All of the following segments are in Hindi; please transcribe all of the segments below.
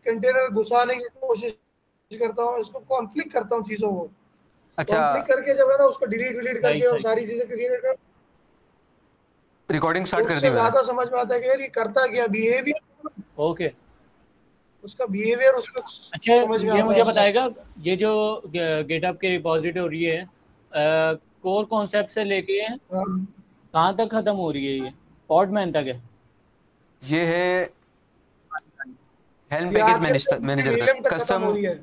कंटेनर घुसाने की कोशिश करता हूँ, इसको कॉन्फ्लिक्ट करता हूँ चीजों को। अच्छा, कॉन्फ्लिक्ट करके जब है ना उसको डिलीट विलीट सही करके और सही। सारी चीजें क्लियर कर, रिकॉर्डिंग तो स्टार्ट कर दी उससे मैंने। ज्यादा समझ में आता है कि यार ये करता क्या, बिहेवियर, ओके। उसका बिहेवियर उसको अच्छा, समझ में ये आता है मुझे उसका। बताएगा, ये जो गिटहब की रिपॉजिटरी है, कोर कॉन्सेप्ट से लेके हाँ, कहाँ तक खत्म हो रही है ये? पॉडमैन तक है? ये है हेल्म ये पैकेज आखिर से मैनेजर तक, वीएम तक खत्म हो कस्टम रही है।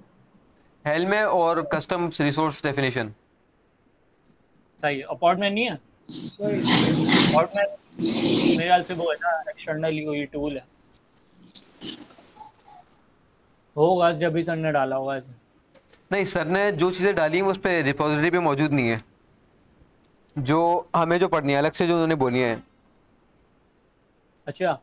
हेल्म है और कस्टम रिसोर्स डेफिनेशन। सही है। और पॉडमैन नहीं है? सही। पॉडमैन मेरे ख्याल से वो है ना, एक्सटर्नली कोई टूल है, होगा जब भी सर ने डाला होगा ऐसे। नहीं, सर ने जो चीज़ें डाली हैं वो उस पर रिपोजिटरी पे मौजूद नहीं है, जो हमें जो पढ़नी है अलग से जो उन्होंने बोली है। अच्छा।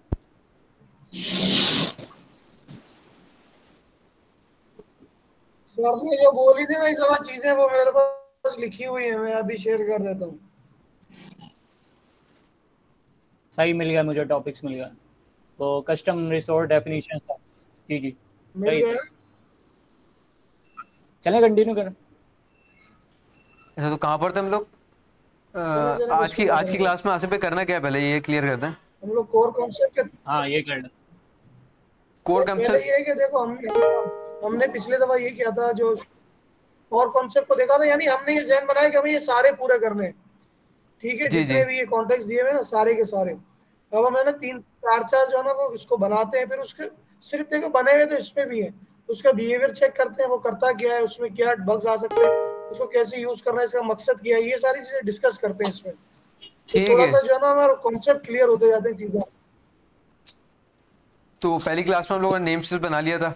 सर ने जो बोली थी वही सब चीजें वो मेरे पास लिखी हुई है, मैं अभी शेयर कर देता हूँ। सही, मिल गया मुझे, टॉपिक्स मिल गया। तो कस्टम रिसोर्स डेफिनेशन था। जी जी, मिल सही गया। सही। चलें कंटिन्यू करें? ऐसा तो कहाँ पर थे हम लोग? चले चले, आज किसको की क्या आज की करेंगे। क्लास में आसिफ पे करना क्या है, पहले ये क्लियर करते हैं। हम लोग कोर कॉन्सेप्ट के हाँ, ये कर लें। कोर पहले कंसेप्ट। ये है कि देखो, हमने हमने पिछले दफा ये किया था, जो कोर कॉन्सेप्ट को देखा था, यानी हमने ये जहन बनाया कि हमें ये सारे पूरे करने हैं। ठीक है, जी जी। जितने भी ये कॉन्टेक्स्ट दिए हुए ना सारे के सारे, अब हम है ना तीन चार चार जो है ना वो इसको बनाते हैं, फिर उसके सिर्फ देखो बने हुए तो इसमें भी है, उसका बिहेवियर चेक करते हैं, वो करता क्या है, उसमें क्या बग्स आ सकते हैं, उसको कैसे यूज करना है, इसका मकसद क्या है, ये सारी चीजें डिस्कस करते हैं इसमें। तो ठीक थोड़ा है, सा जो है ना हमारा कॉन्सेप्ट क्लियर होते जाते हैं चीजें। तो पहली क्लास में हम लोगों ने नेम स्पेस बना लिया था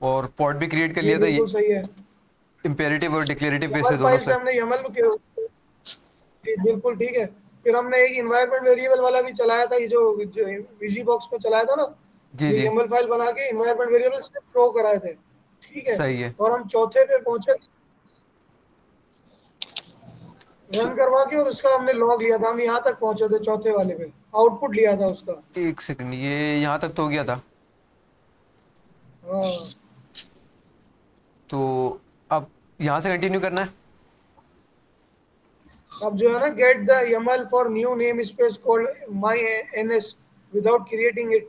और पॉड भी क्रिएट कर ये लिया था, ये बिल्कुल सही है। इम्पेरेटिव और डिक्लेरेटिव वे यमल से दोनों फाइल से से। हमने यमल के, बिल्कुल ठीक है। फिर हमने एक इन्वायरमेंट वेरिएबल वाला भी चलाया था, ये जो विजी बॉक्स में चलाया था ना, जी ये जी, यमल फाइल बना के इन्वायरमेंट वेरिएबल से फ्लो कराए थे। ठीक है। सही है। और हम चौथे पे पहुंचे, तो रन करवा के, और उसका हमने लॉग लिया था, हम यहाँ तक पहुंचे थे चौथे वाले पे, आउटपुट लिया था उसका। एक सेकंड, ये यहाँ तक तो हो गया था। हाँ, तो अब यहाँ से कंटिन्यू करना है। अब जो है ना, get the YAML for new name space called my NS without creating it.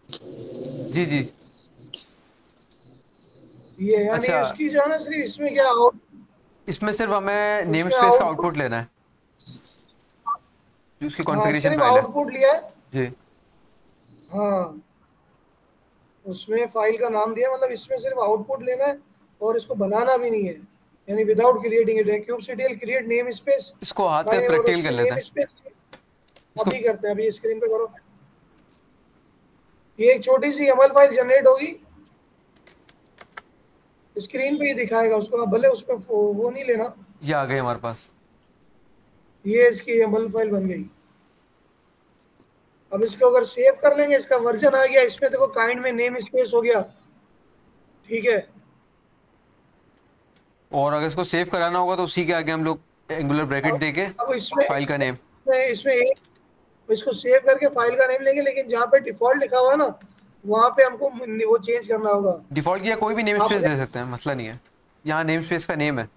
जी जी। ये यानी अच्छा, उसकी जो है ना, सिर्फ इसमें क्या आउट, इसमें सिर्फ हमें नेम इसमें स्पेस का आउटपुट, आउटपुट लेना है, जो उसकी हाँ कॉन्फ़िगरेशन सिर्फ फाइल है। आउटपुट लिया है। जी। हाँ, उसमें फाइल का नाम दिया, मतलब इसमें सिर्फ आउटपुट लेना है, और इसको बनाना भी नहीं है, यानी विदाउट क्रिएटिंग इट है। क्यूबसीटीएल क्रिएट नेम स्पेस इसको हाथ का बाय, और प्रैक्टिकल कर उसमें लेते नेम हैं स्पेस इसको। अभी करते हैं, अभी स्क्रीन पे करो। ये एक छोटी सी यमल फाइल जनरेट होगी, स्क्रीन पे ही दिखाएगा उसको, आप भले उस पर वो नहीं लेना। ये आ गए हमारे पास। ये इसकी यमल फाइल बन गई। अब इसको अगर सेव कर लेंगे, इसका वर्जन आ गया, इसमें देखो काइंड में नेम स्पेस हो गया। ठीक है। और अगर इसको सेव कराना होगा तो उसी के आगे हम लोग एंगुलर ब्रैकेट अब देके अब इसमें फाइल का नेम। इसमें एक, इसको सेव करके फाइल का नेम लेंगे, लेकिन जहाँ पे डिफॉल्ट लिखा हुआ है ना, वहाँ पे हमको वो चेंज करना होगा। डिफ़ॉल्ट किया कोई भी नेम स्पेस आपने, दे सकते हैं, मसला नहीं है। यहाँ नेम स्पेस का नेम है।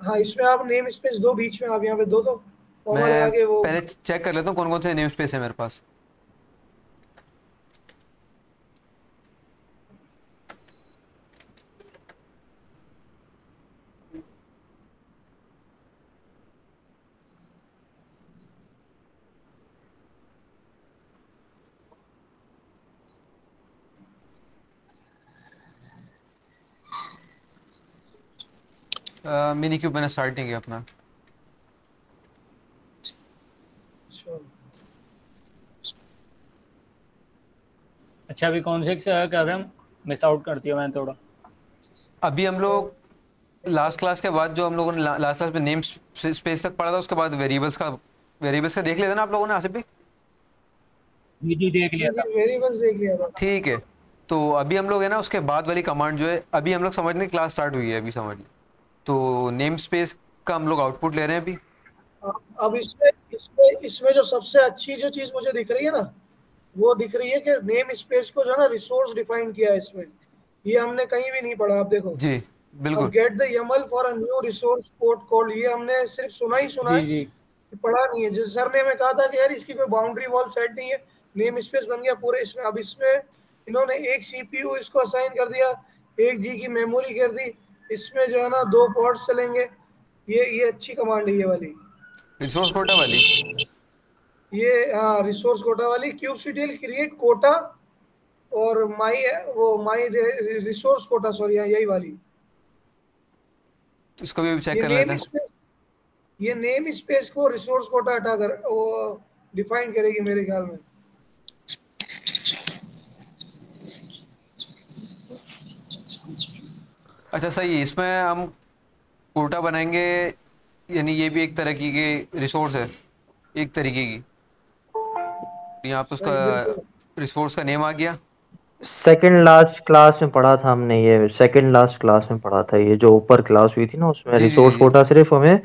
हाँ इसमें आप नेम स्पेस दो बीच में, आप यहाँ पे दो दो, और हमारे मैं आगे वो। पहले चेक कर लेता हूँ कौन कौन से नेम स्पेस है मेरे पास। मिनी क्यूब मैंने स्टार्ट नहीं किया अपना। अच्छा, अच्छा, अभी कौन से कर रहे हैं? मिस आउट कर दिया मैंने थोड़ा। अभी हम लोग लास्ट क्लास के बाद जो हम लोगों ने लास्ट क्लास में नेम स्पेस तक पढ़ा था, उसके बाद वेरिएबल्स का देख लेते ना आप लोगों ने आसिफ भी। जी जी, देख जी लिया जी, था। वेरिएबल्स देख लिया था। ठीक है। तो अभी हम लोग है ना उसके बाद वाली कमांड जो है, अभी हम लोग समझने क्लास स्टार्ट हुई है, अभी समझ ली। तो नेम स्पेस का हम लोग आउटपुट ले रहे हैं अभी। अब इसमें इसमें इसमें जो सबसे अच्छी जो चीज मुझे दिख रही है ना, वो दिख रही है कि नेम स्पेस को जो है ना रिसोर्स डिफाइन किया है इसमें, ये हमने कहीं भी नहीं पढ़ा। आप देखो, जी अब बिल्कुल। Get the YAML for a new resource code called, ये हमने सिर्फ सुना ही सुना जी है, जी पढ़ा नहीं है। जैसे सर ने हमें कहा था कि यार इसकी कोई बाउंड्री वॉल सेट नहीं है, नेम स्पेस बन गया पूरे इसमें। अब इसमें इन्होंने एक CPU इसको असाइन कर दिया, 1 G की मेमोरी कर दी, इसमें जो है ना 2 पोर्ट्स चलेंगे। ये अच्छी कमांड है ये वाली, रिसोर्स कोटा वाली। ये हाँ रिसोर्स कोटा वाली, kubectl क्रिएट कोटा और माई, वो माई रिसोर्स कोटा, सॉरी यही वाली। इसको भी चेक ये कर लेते नेम हैं। स्पेस, ये नेम स्पेस को रिसोर्स कोटा हटा कर वो डिफाइन करेगी मेरे ख्याल में। अच्छा सही है, इसमें हम कोटा बनाएंगे, यानी ये भी एक तरह की रिसोर्स है, एक तरीके की। यहाँ पे उसका सही, बिल्कुल। रिसोर्स का नेम आ गया। सेकंड लास्ट क्लास में पढ़ा था हमने, ये सेकंड लास्ट क्लास में पढ़ा था, ये जो ऊपर क्लास हुई थी ना उसमें जी जी रिसोर्स जी कोटा सिर्फ हमें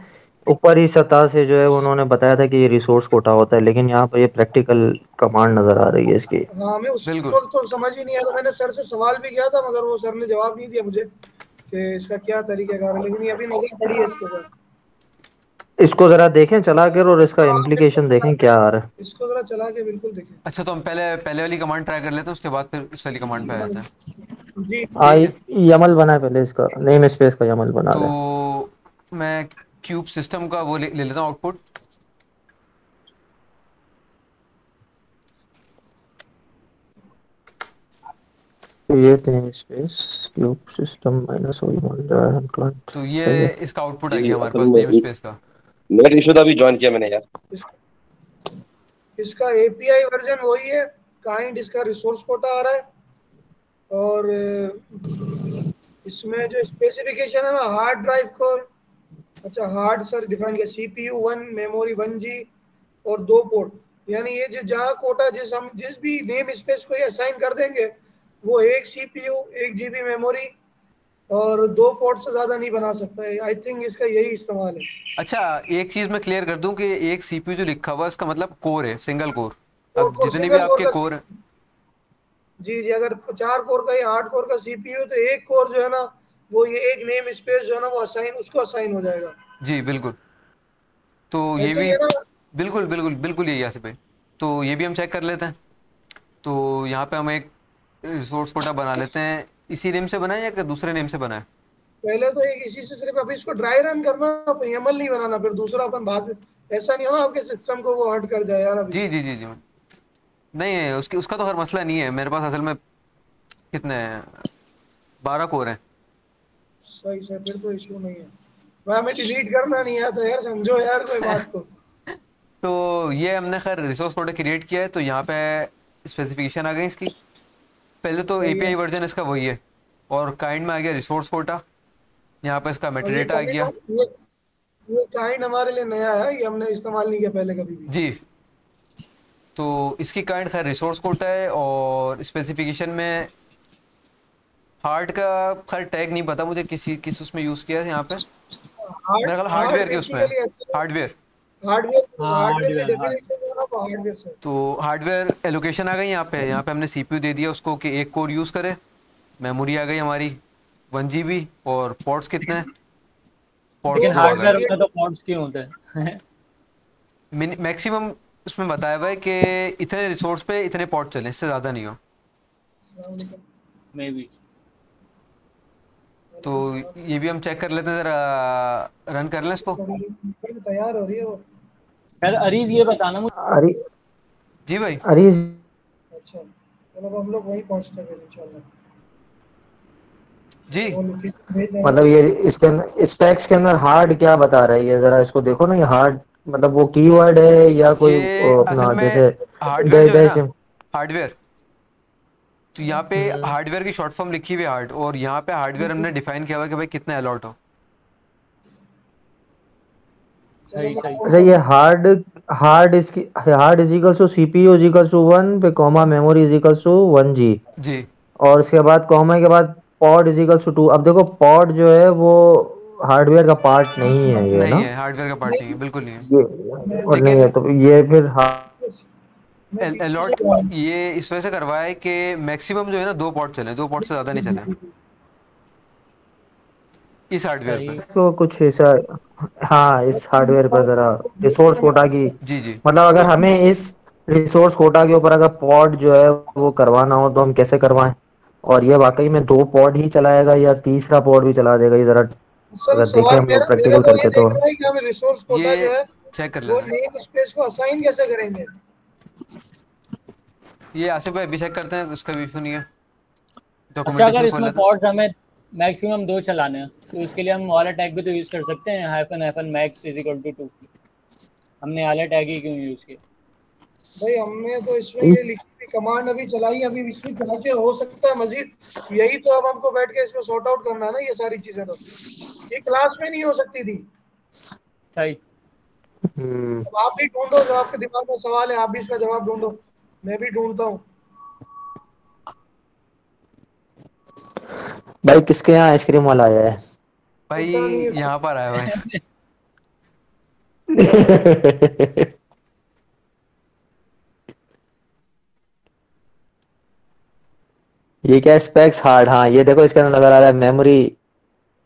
ऊपर ही सतह से जो है उन्होंने बताया था कि ये रिसोर्स कोटा होता है, लेकिन यहाँ पर ये प्रैक्टिकल कमांड नजर आ रही है इसकी। हाँ, हमें उस बिल्कुल। वक्त तो समझ ही नहीं आया था, मैंने सर से सवाल भी किया था मगर वो सर ने जवाब नहीं दिया मुझे कि इसका क्या तरीक़ाकार है, लेकिन ये अभी नजर पड़ी है इसके ऊपर। इसको जरा देखें चला कर और इसका हाँ, इम्प्लीकेशन देखें क्या आ रहा है। इसको जरा चला के बिल्कुल देखें। अच्छा तो हम पहले पहले वाली कमांड ट्राई कर लेते हैं, उसके बाद फिर इस वाली कमांड पे आ जाते हैं। जी, ठीक आई है। यमल बना है, पहले इसका नेम स्पेस का यमल बना लें। तो मैं क्यूब सिस्टम का वो ले लेता हूँ output. Create name space cube system minus client. तो ये सही है। इसका आउटपुट आ जी गया हमारे असल पास में नेम स्पेस का। नेट इशू था, अभी ज्वाइन किया मैंने यार। इसका API वर्जन वही है, काइंड इसका रिसोर्स कोटा आ रहा है, और इसमें जो स्पेसिफिकेशन है ना हार्ड ड्राइव को, अच्छा हार्ड सर डिफाइन किया, CPU 1, मेमोरी 1 G और 2 पोर्ट। यानी ये जो जहाँ कोटा जिस भी नेम स्पेस को ये असाइन कर देंगे, वो एक CPU, 1 GB मेमोरी और 2 पोर्ट से ज्यादा नहीं बना सकता है। आई थिंक इसका यही इस्तेमाल है। अच्छा एक चीज मैं क्लियर कर दूं कि एक सीपीयू जो लिखा हुआ है इसका मतलब कोर है, सिंगल कोर। अब कोर जितने भी सिंगल कोर आपके का, कोर हैं। जी जी, अगर 4 कोर का या 8 कोर का CPU तो एक कोर जो है ना, वो ये एक नेम स्पेस जो है ना वो असाइन, उसको असाइन हो जाएगा। जी बिल्कुल। तो ये ऐसे ही भी है ना। बिल्कुल बिल्कुल बिल्कुल यही आसिफ भाई। तो ये भी हम चेक कर लेते हैं। तो यहाँ पे हम एक रिसोर्स कोटा बना लेते हैं। इसी नेम से बनाए या कि दूसरे नेम से बनाए? पहले तो एक इसी से सिर्फ अभी इसको ड्राई रन करना, YAML नहीं बनाना, फिर दूसरा अपन बाद में, ऐसा नहीं हो ना आपके सिस्टम को वो हट कर जाए यार अभी। जी जी जी जी। नहीं है उसकी, उसका तो हर मसला नहीं है। मेरे पास असल में कितने हैं, 12 कोर हैं। सही सही, फिर तो इशू नहीं है। वह हमें डिलीट करना नहीं आता यार, समझो यार कोई बात को। तो ये हमने खैर रिसोर्स कोटा क्रिएट किया है। तो यहाँ पे स्पेसिफिकेशन आ गई इसकी। पहले तो सही है। एपीआई वर्जन इसका वही है, और काइंड में आ गया रिसोर्स कोटा। यहाँ पे इसका और ये मेटाडेटा आ कभी गया। ये काइंड हमारे लिए नया है, ये हमने इस्तेमाल नहीं किया पहले कभी भी। जी। तो इसकी काइंड खैर रिसोर्स कोटा है, और स्पेसिफिकेशन में हार्ड का खैर टैग नहीं पता मुझे, किस उसमें यूज़ किया है यहाँ पे। मेरा ख्याल हार्डवेयर के उसमें है। हार्डवेयर। हार्डवेयर हाँ हार्डवेयर की हार्डवेयर हाँ डेफिनेशन जो है ना वो हार्डवेयर से। तो हार्डवेयर एलोकेशन आ गई यहाँ पे। यहाँ पे हमने सीपीयू दे दिया उसको कि एक कोर यूज़ करे। मेमोरी आ गई हमारी 1 GB, और पोर्ट्स कितने हैं? पोर्ट्स लेकिन 2 आ हार्डवेयर गए। होता है तो पोर्ट्स क्यों होते हैं? मैक्सिमम उसमें बताया हुआ है कि इतने रिसोर्स पे इतने पोर्ट चलें, इससे ज़्यादा नहीं हो। अस्सलाम वालेकुम। May be. तो ये भी हम चेक कर लेते हैं, ज़रा रन कर लें इसको। तैयार हो रही है वो। यार अरीज ये बताना मुझे, अरे जी भाई। अरे अच्छा, चलो अब हम लोग वहीं पहुंचते हैं इंशाल्लाह। जी वो लोकेशन भेज देंगे। मतलब ये इसके अंदर स्पेक्स के अंदर हार्ड क्या बता रहा है, ये जरा इसको देखो ना। ये हार्ड मतलब वो कीवर्ड है या कोई ये असल अपना में जैसे हार्डवेयर जो है ना, जैसे हार्डवेयर। तो यहाँ पे हार्डवेयर की शॉर्ट फॉर्म लिखी हुई है हार्ड, और यहाँ पे हार्डवेयर हमने डिफाइन किया हुआ है कि भाई कितना अलॉट हो। सही सही। अच्छा ये हार्ड इसकी hard is equals to CPU is equals to 1 पे comma memory is equals to 1G, G और उसके बाद कॉमा के बाद पॉड इज इक्वल्स टू 2। अब देखो पॉड जो है वो हार्डवेयर का पार्ट नहीं है ये नहीं ना, है, हार्डवेयर का पार्ट नहीं है, बिल्कुल नहीं है। ये और नहीं है लेकिन तो ये फिर मैं पीछे से अलॉट गया। ये इस वजह से करवाया है कि मैक्सिमम जो है ना 2 पॉट चले, 2 पॉट से ज़्यादा नहीं चले इस हार्डवेयर पे। सही। तो कुछ ऐसा, हाँ इस हार्डवेयर पर जरा रिसोर्स कोटा की, जी जी। मतलब अगर हमें इस रिसोर्स कोटा के ऊपर अगर पॉड जो है वो करवाना हो तो हम कैसे करवाएं, और ये वाकई में 2 पॉड ही चलाएगा या तीसरा पॉड भी चला देगा, ये जरा असल अगर देखें सवाल हम लोग मेरा मेरा प्रैक्टिकल तो ये करके तो। देखना है कि हम रिसोर्स कोटा जो ये है चेक कर वो लेते हैं, नेम स्पेस को असाइन कैसे करेंगे। ये आसिफ भाई अभी चेक करते हैं, उसका भी इशू नहीं है। अच्छा, अगर डॉक्यूमेंटेशन खोल इसमें लेते हैं। पॉड्स हमें मैक्सिमम 2 चलाने हैं तो इसके लिए हम वाला टैग भी तो यूज़ कर सकते हैं, hyphen hyphen max is equal to 2। हमने वाला टैग ही क्यों यूज़ किया? भाई हमने तो इसमें ये लिखी हुई कमांड अभी चलाई, अभी इसमें जाके हो सकता है मजीद, यही तो अब हमको बैठ के इसमें सॉर्ट आउट करना है ना, ये सारी चीजें तो ये क्लास में नहीं हो सकती थी। सही। हम्म। अब आप भी ढूंढो, जो आपके दिमाग में सवाल है आप भी इसका जवाब ढूंढो, मैं भी ढूंढता हूँ। भाई किसके यहाँ आइसक्रीम वाला आया है? भाई पता नहीं है। यहाँ पर आया हुआ है। ये क्या स्पेक्स हार्ड, हाँ ये देखो इसके अंदर नजर आ रहा है मेमोरी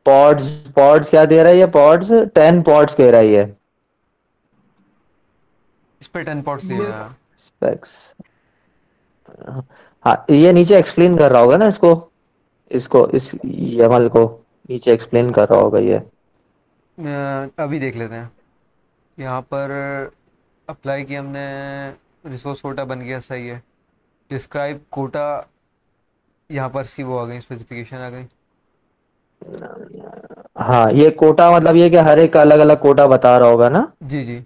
पॉड्स। पॉड्स क्या दे रहा है ये? पॉड्स 10 पॉड्स कह रहा है ये इस पे 10 पॉट्स दिए हैं। स्पेक्स। हाँ ये नीचे एक्सप्लेन कर रहा होगा ना इसको, इसको इस यमल को नीचे एक्सप्लेन कर रहा होगा ये। अभी देख लेते हैं। यहाँ पर अप्लाई किया हमने, रिसोर्स कोटा बन गया, सही है। डिस्क्राइब कोटा, यहाँ पर इसकी वो आ गई, स्पेसिफिकेशन आ गई। हाँ ये कोटा मतलब ये कि हर एक अलग अलग कोटा बता रहा होगा ना, जी जी।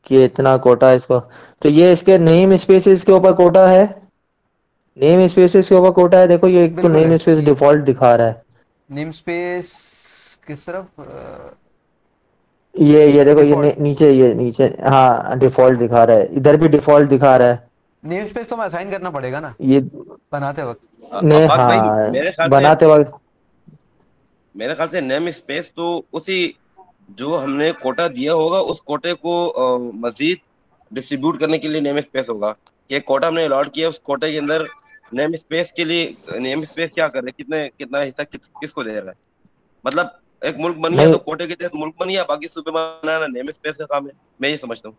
कि इतना कोटा इसको। तो ये इसके नेम स्पेसिस के ऊपर कोटा है, नेम स्पेसिस के ऊपर कोटा है। देखो ये एक तो बिल्कुल नेम है स्पेस ये। डिफॉल्ट दिखा रहा है। नेम स्पेस किस तरफ? ये देखो ये डिफ़ॉल्ट। नीचे, ये नीचे हाँ डिफॉल्ट दिखा रहा है, इधर भी डिफॉल्ट दिखा रहा है। नेम स्पेस तो हमें असाइन करना पड़ेगा ना ये बनाते वक्त। ने अब्बास भाई, हाँ मेरे ख्याल से बनाते वक्त। नेम स्पेस तो उसी जो हमने कोटा दिया होगा उस कोटे को मजीद डिस्ट्रीब्यूट करने के लिए नेम स्पेस होगा। कि एक कोटा हमने अलॉट किया, उस कोटे के अंदर नेम स्पेस के लिए नेम स्पेस क्या कर रहे हैं, कितना हिस्सा किसको दे रहा है। मतलब एक मुल्क बन गया नहीं तो कोटे के तहत मुल्क बन गया, बाकी सूबे बनाना नेम स्पेस का काम है। मैं ये समझता हूँ।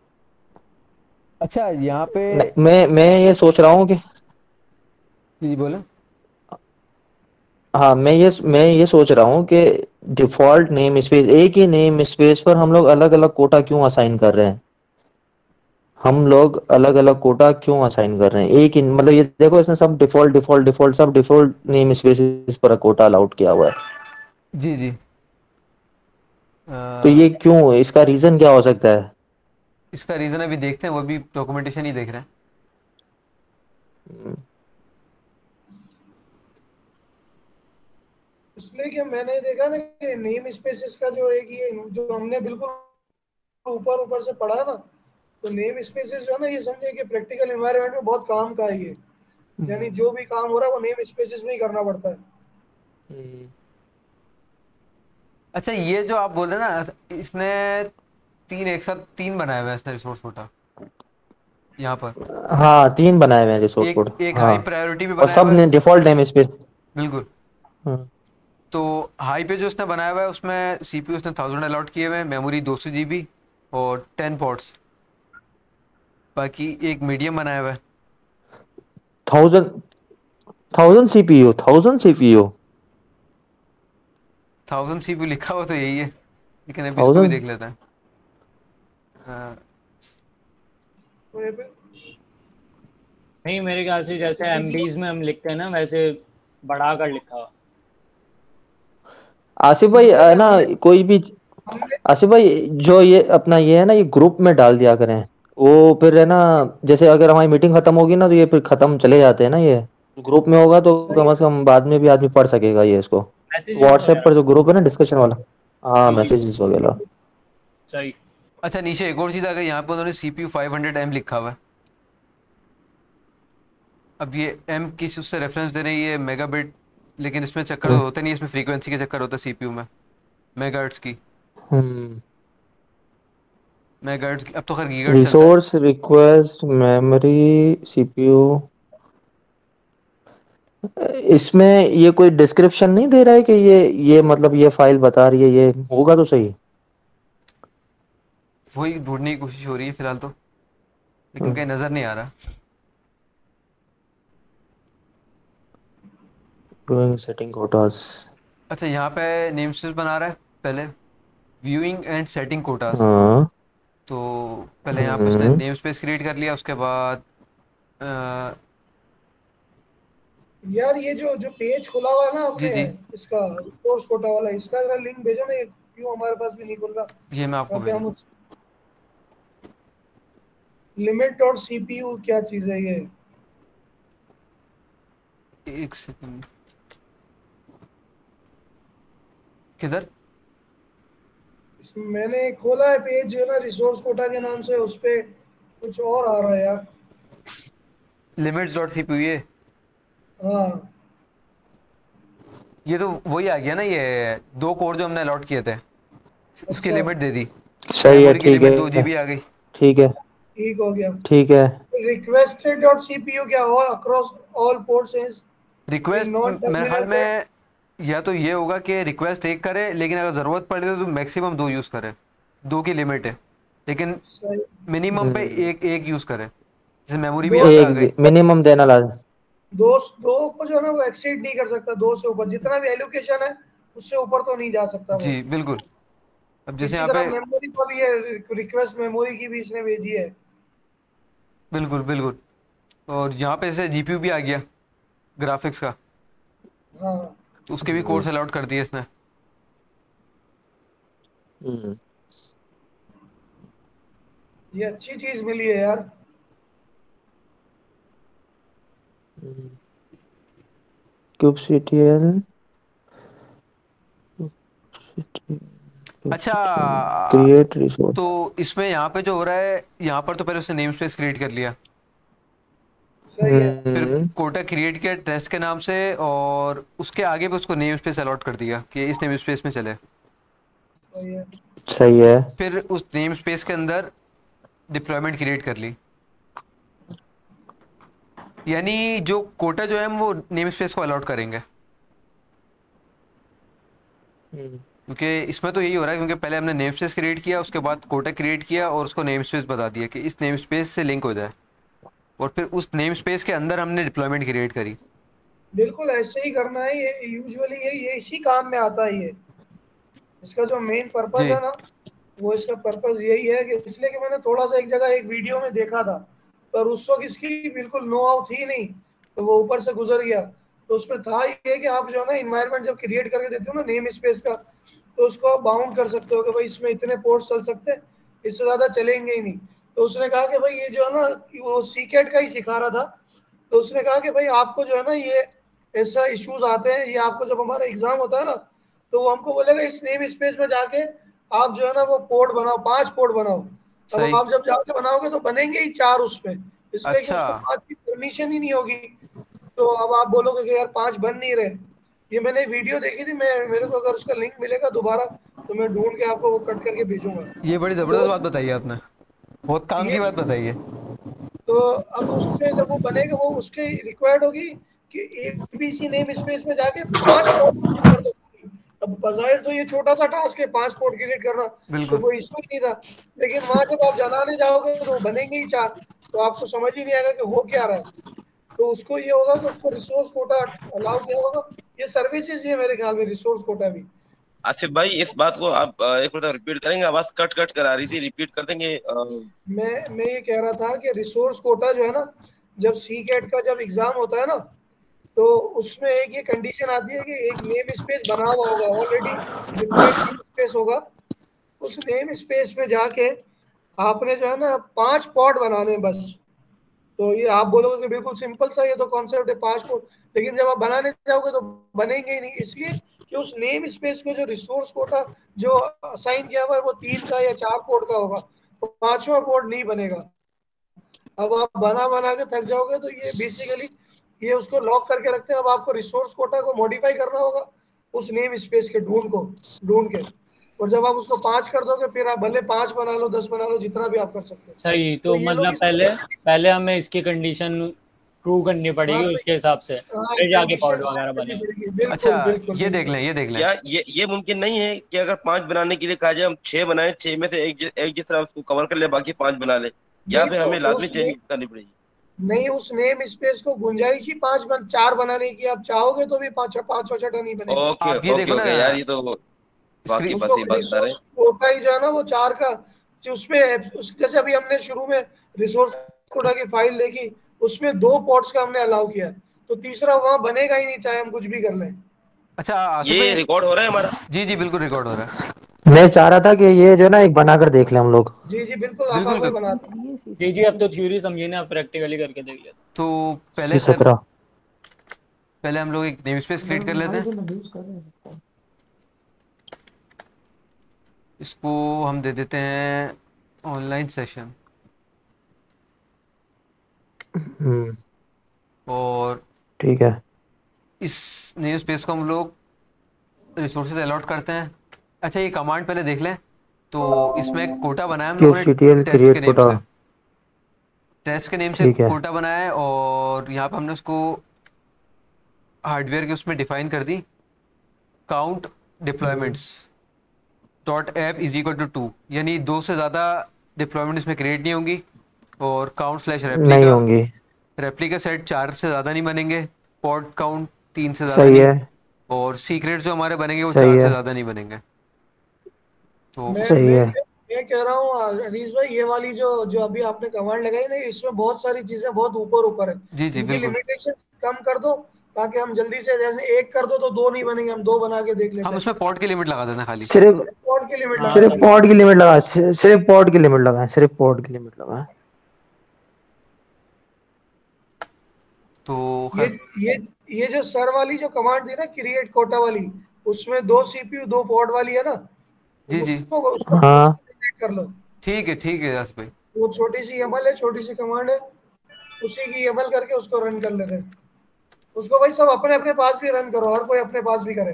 अच्छा यहाँ पे नहीं, मैं ये सोच रहा हूँ कि जी बोले। हाँ मैं ये सोच रहा हूँ कि डिफॉल्ट नेम स्पेस, एक ही नेम स्पेस पर हम लोग अलग अलग कोटा क्यों असाइन कर रहे हैं? हम लोग अलग अलग कोटा क्यों असाइन कर रहे हैं? एक ही मतलब ये देखो इसने सब डिफॉल्ट डिफॉल्ट डिफॉल्ट सब डिफॉल्ट नेम स्पेसिस पर कोटा अलाउड किया हुआ है। जी जी। तो ये क्यों, इसका रीजन क्या हो सकता है? इसका रीज़न अभी देखते हैं, वो भी डॉक्यूमेंटेशन ही देख रहे हैं। इसलिए कि मैंने देखा ना कि नेम स्पेसिस का जो एक ये जो हमने बिल्कुल ऊपर ऊपर से पढ़ा ना, तो नेम स्पेसिस जो है ना, ये समझे कि प्रैक्टिकल एनवायरनमेंट में बहुत काम का है ये, यानी जो भी काम हो रहा है वो नेम स्पेसिस में ही करना पड़ता है। अच्छा ये जो आप बोल रहे हैं ना, इसने तीन एक साथ तीन बनाए हुए हैं इसने रिसोर्स कोटा यहाँ पर। हाँ 3 बनाए हुए हैं रिसोर्स कोड। एक हाँ हाई प्रायोरिटी पे और बनाया सब हुआ है। ने डिफॉल्ट नेम स्पेस। बिल्कुल। तो हाई पे जो उसने बनाया हुआ है उसमें सीपीयू उसने 1000 अलॉट किए हुए हैं, मेमोरी 200 जीबी और 10 पॉट्स। बाकी एक मीडियम बनाया हुआ है। 1000 सीपीयू 1000 सीपीयू लिखा हुआ तो यही है, लेकिन अभी इसको भी 1000। देख लेते हैं। हाँ, तो ये पे नहीं, मेरे ख्याल से जैसे एमबीज में हम लिखते हैं ना वैसे बढ़ा कर लिखा हुआ। आसिफ भाई नहीं, ना कोई भी, हमने आसिफ भाई जो ये अपना ये है ना, ये ग्रुप में डाल दिया करें। वो फिर है ना, जैसे अगर हमारी मीटिंग खत्म होगी ना तो ये फिर खत्म चले जाते हैं ना, ये ग्रुप में होगा तो सही कम है। से कम बाद में भी आदमी पढ़ सकेगा ये इसको। मैसेजेस व्हाट्सएप वगैरह। पर जो ग्रुप है ना डिस्कशन वाला, हाँ जी जी। मैसेजेस वगैरह। सही। अच्छा नीचे एक और चीज़ आ गई, यहाँ पे उन्होंने CPU 500M लिखा हुआ है। अब ये M किस उससे रेफरेंस दे रही है, मेगाबिट, लेकिन इसमें चक्कर तो होता नहीं है, इसमें फ्रीक्वेंसी के चक्कर होता है CPU में, मेगाहर्ट्ज की। हम्म मेगाहर्ट्ज अब तो खैर गीगाहर्ट्ज चलता है। रिसोर्स रिक्वेस्ट मेमोरी सीपीयू, इसमें ये कोई डिस्क्रिप्शन नहीं दे रहा है कि ये मतलब ये फाइल बता रही है, ये होगा तो सही। वही ढूंढने की कोशिश हो रही है फिलहाल तो, लेकिन कहीं नज़र नहीं आ रहा। Doing setting quotas. अच्छा यहाँ पे नेम स्पेस बना रहा है पहले, व्यूइंग एंड सेटिंग कोटास। हाँ। तो पहले यहाँ पे उसने हम्म। नेम स्पेस क्रिएट कर लिया, उसके बाद यार ये जो जो पेज खुला हुआ है ना जी आपने, जी, इसका रिसोर्स कोटा वाला, इसका जरा लिंक भेजो ना, ये क्यों हमारे पास भी नहीं खुल रहा। ये मैं आपको ताकि भेज, हम उस लिमिट डॉट सीपीयू क्या चीज है ये। एक सेकंड, किधर? मैंने खोला है पेज जो है ना रिसोर्स कोटा के नाम से, उस पे कुछ और आ रहा है यार। लिमिट्स डॉट सी पी, हाँ ये तो वही आ गया ना, ये दो कोड जो हमने अलॉट किए थे, उसकी अच्छा लिमिट दे दी। सही है, मेमोरी की ठीक लिमिट है, 2 GB आ गई। ठीक है, ठीक हो गया। ठीक है। रिक्वेस्टेड डॉट सीपीयू क्या और across all ports is request not मेरे ख्याल टर्मिनल पर। में या तो ये होगा कि रिक्वेस्ट एक करे, लेकिन अगर ज़रूरत पड़े तो मैक्सिमम 2 यूज़ करे, 2 की लिमिट है, लेकिन सही। मिनिमम पे हम्म, एक एक यूज़ करे। जैसे मेमोरी भी दो यहाँ पे से आ गई। मिनिमम देना लाजम। दो दो को जो है ना वो एक्सीड नहीं कर सकता, दो से ऊपर जितना भी एलोकेशन है उससे ऊपर तो नहीं जा सकता वो। जी बिल्कुल। अब जैसे इसी यहाँ तरह पे, मेमोरी को भी ये रिक्वेस्ट मेमोरी की भी इसने भेजी है। बिल्कुल बिल्कुल, और यहाँ पे जैसे जीपीयू भी आ गया ग्राफिक्स का, हाँ तो उसके भी कोर्स अलाउड कर दिए इसने। हम्म, ये अच्छी चीज मिली है यार। kubectl अच्छा, क्रिएट रिसोर्स। तो इसमें यहाँ पे जो हो रहा है, यहाँ पर तो पहले उसने नेम स्पेस क्रिएट कर लिया, सही है। फिर कोटा क्रिएट किया टेस्ट के नाम से, और उसके आगे भी उसको नेम स्पेस अलॉट कर दिया कि इस नेम स्पेस में चले। सही है। सही है। फिर उस नेम स्पेस के अंदर डिप्लॉयमेंट क्रिएट कर ली, यानी जो कोटा जो है हम वो नेम स्पेस को अलॉट करेंगे, क्योंकि इसमें तो यही हो रहा है, क्योंकि पहले हमने नेम स्पेस क्रिएट किया, उसके बाद कोटा क्रिएट किया और उसको नेम स्पेस बता दिया कि इस नेम स्पेस से लिंक हो जाए, और फिर उस नेम स्पेस के अंदर हमने डिप्लॉयमेंट क्रिएट करी। बिल्कुल ऐसे ही करना है, ये यूजुअली ये इसी काम में आता है ये। इसका जो मेन पर्पस जी है ना, वो इसका पर्पस यही है कि इसलिए कि मैंने थोड़ा सा एक जगह एक वीडियो में देखा था, पर उस वक्त इसकी बिल्कुल नो हाउ थी नहीं, तो वो ऊपर से गुजर गया। तो उसमें था ये कि आप जो है ना इन्वायरमेंट जब क्रिएट करके देते हो ना नेम स्पेस का, तो उसको आप बाउंड कर सकते हो कि भाई इसमें इतने पोर्ट्स चल सकते हैं, इससे ज़्यादा चलेंगे ही नहीं। तो उसने कहा कि भाई ये जो है ना, वो सीकेट का ही सिखा रहा था, तो उसने कहा कि भाई आपको जो है ना ये ऐसा इश्यूज आते हैं, ये आपको जब हमारा एग्जाम होता है ना, तो वो हमको बोलेगा इस नेम स्पेस में जाके आप जो है ना वो पोर्ट बनाओ, 5 पोर्ट बनाओ। अब सही। आप जब जाके बनाओगे तो बनेंगे ही 4 उस पे, इसलिए कि अच्छा, उसको 5 की परमिशन ही नहीं होगी। तो अब आप बोलोगे कि यार 5 बन नहीं रहे। ये मैंने वीडियो देखी थी, मैं मेरे को अगर उसका लिंक मिलेगा दोबारा तो मैं ढूंढ के आपको वो कट करके भेजूंगा। ये बड़ी तो ज़बरदस्त बात बताई है आपने, बहुत काम ये, की बात बताई है। तो अब उसमें जब वो बनेगा वो उसके रिक्वायर्ड होगी कि एबीसी नेम स्पेस में जाके 5 पोर्ट कर दो। अब बजाय तो ये छोटा सा टास्क है 5 पोर्ट क्रिएट करना, तो बिल्कुल। कोई इशू ही नहीं था। लेकिन वहां जब आप जलाने जाओगे तो बनेंगे ही 4, तो आपको समझ ही नहीं आएगा कि हो क्या रहा है। तो उसको ये होगा कि उसको रिसोर्स कोटा अलाउ किया होगा। ये सर्विसेज ही है मेरे ख्याल में, रिसोर्स कोटा भी। आसिफ भाई, इस बात को आप एक मतलब रिपीट करेंगे? आवाज कट कट कर आ रही थी, रिपीट कर देंगे? मैं ये कह रहा था कि रिसोर्स कोटा जो है ना, जब सी कैट का जब एग्जाम होता है ना, तो उसमें एक ये कंडीशन आती है कि एक नेम स्पेस बना हुआ होगा ऑलरेडी, डिप्लॉयड नेम स्पेस होगा। उस नेम स्पेस में जाके आपने जो है ना 5 पॉड बनाने हैं बस। तो ये आप बोलोगे कि बिल्कुल सिंपल सा ये तो कॉन्सेप्ट है 5 पॉड, लेकिन जब आप बनाने जाओगे तो बनेंगे ही नहीं, इसलिए कि उस नेम स्पेस को जो रिसोर्स कोटा जो असाइन किया हुआ है वो 3 का या 4 पोर्ट का होगा, तो 5वां पोर्ट नहीं बनेगा। अब आप बना बना के थक जाओगे, तो ये बेसिकली ये उसको लॉक करके रखते हैं। अब आपको रिसोर्स कोटा को मॉडिफाई करना होगा उस नेम स्पेस के ढूंढ के, और जब आप उसको 5 कर दोगे फिर आप भले 5 बना लो, 10 बना लो, जितना भी आप कर सकते हो। सही। तो तो ये लोग मतलब इसमें पहले हमें इसकी कंडीशन ट्रू करनी पड़ेगी, हाँ उसके हिसाब से हाँ फिर जाके पॉड कंडीशन वगैरह करनी बनेगा। पड़ेगी। अच्छा, बिल्कुल बिल्कुल ये देख बिल्कुल। लें, ये देख लें। क्या ये मुमकिन नहीं है कि अगर 5 बनाने के लिए कहा जाए हम 6 बनाए, 6 में से एक जिस तरह उसको कवर कर ले, बाकी 5 बना ले, या नहीं फिर तो हमें लाजमी उस चेंज करनी पड़ेगी? नहीं, उस नेम स्पेस को गुंजाइश ही 4 बनाने की, आप चाहोगे तो भी 5 छठा नहीं बनेगा। ओके आप ये ओके देखो ना ओके यार, ये तो वाकई स्क्रीन। उसको बस ये बात बता रहे रिसोर्स कोटा ही जो है ना वो 4 का, जो उसमें जैसे अभी हमने शुरू में रिसोर्स कोटा की फाइल देखी, उसमें 2 पॉट्स का हमने अलाउ किया, तो तीसरा वहां बनेगा ही नहीं चाहे हम कुछ भी कर लें। अच्छा आसिफ ये भाई। रिकॉर्ड हो रहा है हमारा? जी जी बिल्कुल रिकॉर्ड हो रहा है। मैं चाह रहा था कि ये जो है ना एक बनाकर देख लें हम लोग। जी जी बिल्कुल, आप बिल्कुल भाई कर, बनाते हैं। जी जी, अब तो थ्योरी समझिए ना, प्रैक्टिकली करके देख लेते। तो पहले खैर C17 पहले हम लोग एक नेम स्पेस क्रिएट कर लेते हैं। इसको हम दे देते हैं ऑनलाइन सेशन, और ठीक है। इस नेम स्पेस को हम लोग रिसोर्सेज अलॉट करते हैं। अच्छा ये कमांड पहले देख लें। तो इसमें एक कोटा बनाया हम लोगों ने QCTL टेस्ट के क्रिएट नेम कोटा। से, टेस्ट के नेम से ठीक है। कोटा बनाया है, और यहाँ पे हमने उसको हार्डवेयर के उसमें डिफाइन कर दी, count deployments dot app is equal to 2, यानी 2 से ज़्यादा डिप्लॉयमेंट इसमें क्रिएट नहीं होंगी, और काउंट स्लैश नहीं रेप्लिका, होंगी। रेप्लिका सेट 4 से ज़्यादा नहीं बनेंगे, पॉड काउंट 3 से ज़्यादा सही नहीं, है। और सीक्रेट जो हमारे बनेंगे वो सही 4 से है। ज़्यादा नहीं बनेंगे। तो मैं सही मैं है। मैं कह रहा हूँ अनीस भाई, ये वाली जो जो अभी आपने कमांड लगाई ना, इसमें बहुत सारी चीजें बहुत ऊपर ऊपर है, जी जी इनकी बिल्कुल, लिमिटेशन कम कर दो, ताकि हम जल्दी से, जैसे 1 कर दो तो 2 नहीं बनेंगे, हम 2 बना के देख लेते हम हैं। उसमें पॉड की लिमिट लगा देते हैं खाली। सिर्फ कोड की लिमिट हाँ लगा सिर्फ देंगे। सही। पॉड की लिमिट लगा, सिर्फ पॉड की लिमिट लगाएं, सिर्फ पॉड की लिमिट लगाएं। तो ये खैर ये ये जो सर वाली जो कमांड थी ना, क्रिएट कोटा वाली, उसमें 2 सीपीयू 2 पॉड वाली है ना, जी तो जी उसको उसको हाँ कर लो। ठीक है यास भाई। वो छोटी सी यमल है, छोटी सी कमांड है, उसी की यमल करके उसको रन कर लेते हैं। उसको भाई सब अपने अपने पास भी रन करो, हर कोई अपने पास भी करे।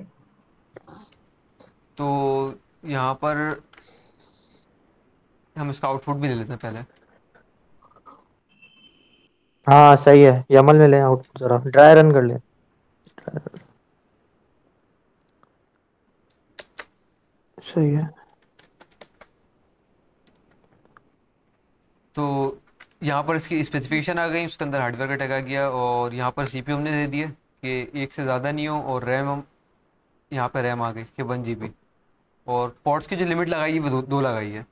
तो यहाँ पर हम इसका आउटपुट भी ले लेते हैं पहले। हाँ सही है, यमल में ले आउटपुट जरा ड्राई रन कर ले। सही है। तो यहाँ पर इसकी स्पेसिफिकेशन आ गई, उसके अंदर हार्डवेयर का टैग आ गया, और यहाँ पर सीपीयू हमने दे दिया कि 1 से ज़्यादा नहीं हो, और रैम हम यहाँ पर रैम आ गई कि 1 GB, और पोर्ट्स की जो लिमिट लगाई है वो 2 लगाई है।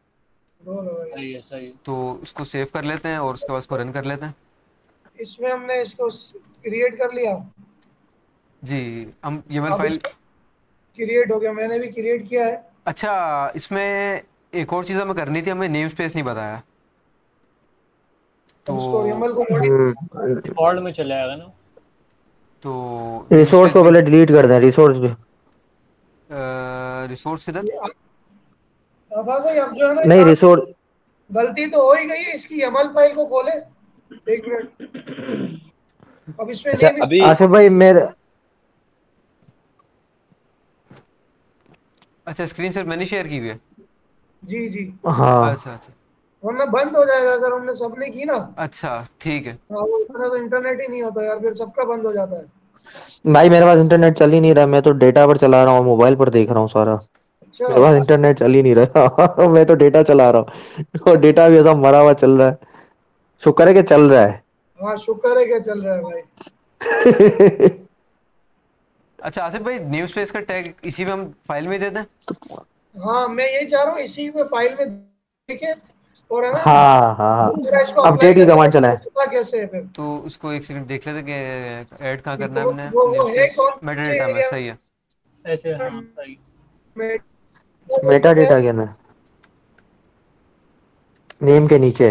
सही है सही। तो इसको सेव कर लेते हैं और उसके बाद इसको रन कर लेते हैं। इसमें हमने इसको क्रिएट कर लिया। जी हम यमल अब फाइल। इसको क्रिएट हो गया, मैंने भी क्रिएट किया है। अच्छा इसमें एक और चीज़ हमें करनी थी, हमें नेम स्पेस नहीं बताया। अब इसको तो यमल को डिफॉल्ट में चले आएगा ना। तो नेम रिसोर्स स्पेस को भी, पहले डिलीट कर दें, रिसोर्स। रिसोर्स किधर? अब भाई अब जो है ना, नहीं रिसोर्स। गलती तो हो ही गई है, इसकी यमल फाइल को खोले, 1 मिनट। अब इसमें अच्छा नेम अभी आसिफ भाई मेरे अच्छा स्क्रीन शेयर मैंने शेयर की हुई है। जी जी, हाँ अच्छा वरना बंद हो जाएगा अगर हमने सबने की ना। अच्छा ठीक है। हाँ, वो इतना तो इंटरनेट ही नहीं होता यार, फिर सबका बंद हो जाता है। भाई, मेरे पास इंटरनेट चल ही नहीं रहा, मैं तो डेटा पर चला रहा हूँ, मोबाइल पर देख रहा हूँ सारा। अच्छा। मेरे पास इंटरनेट चल ही नहीं रहा मैं तो डेटा चला रहा हूँ और डेटा भी ऐसा मरा हुआ चल रहा है। शुक्र है कि चल रहा है। हाँ शुक्र है, क्या चल रहा है भाई। अच्छा आसिफ भाई नेम स्पेस का टैग इसी में हम फाइल में दे दें। हाँ मैं यही चाह रहा हूँ, इसी में फाइल में देखे, और है ना हाँ हाँ हाँ, पूरा इसको अप्लाई अपडेट की करके कमांड चलाएं। पता कैसे है फिर। तो उसको एक सेकंड देख लेते कि ऐड कहाँ करना है वो हमने। वो नेम वो है स्पेस कौन मेटा से डेटा में, एरिया सही है। ऐसे हाँ सही। में? मेटा डेटा के अंदर नेम के नीचे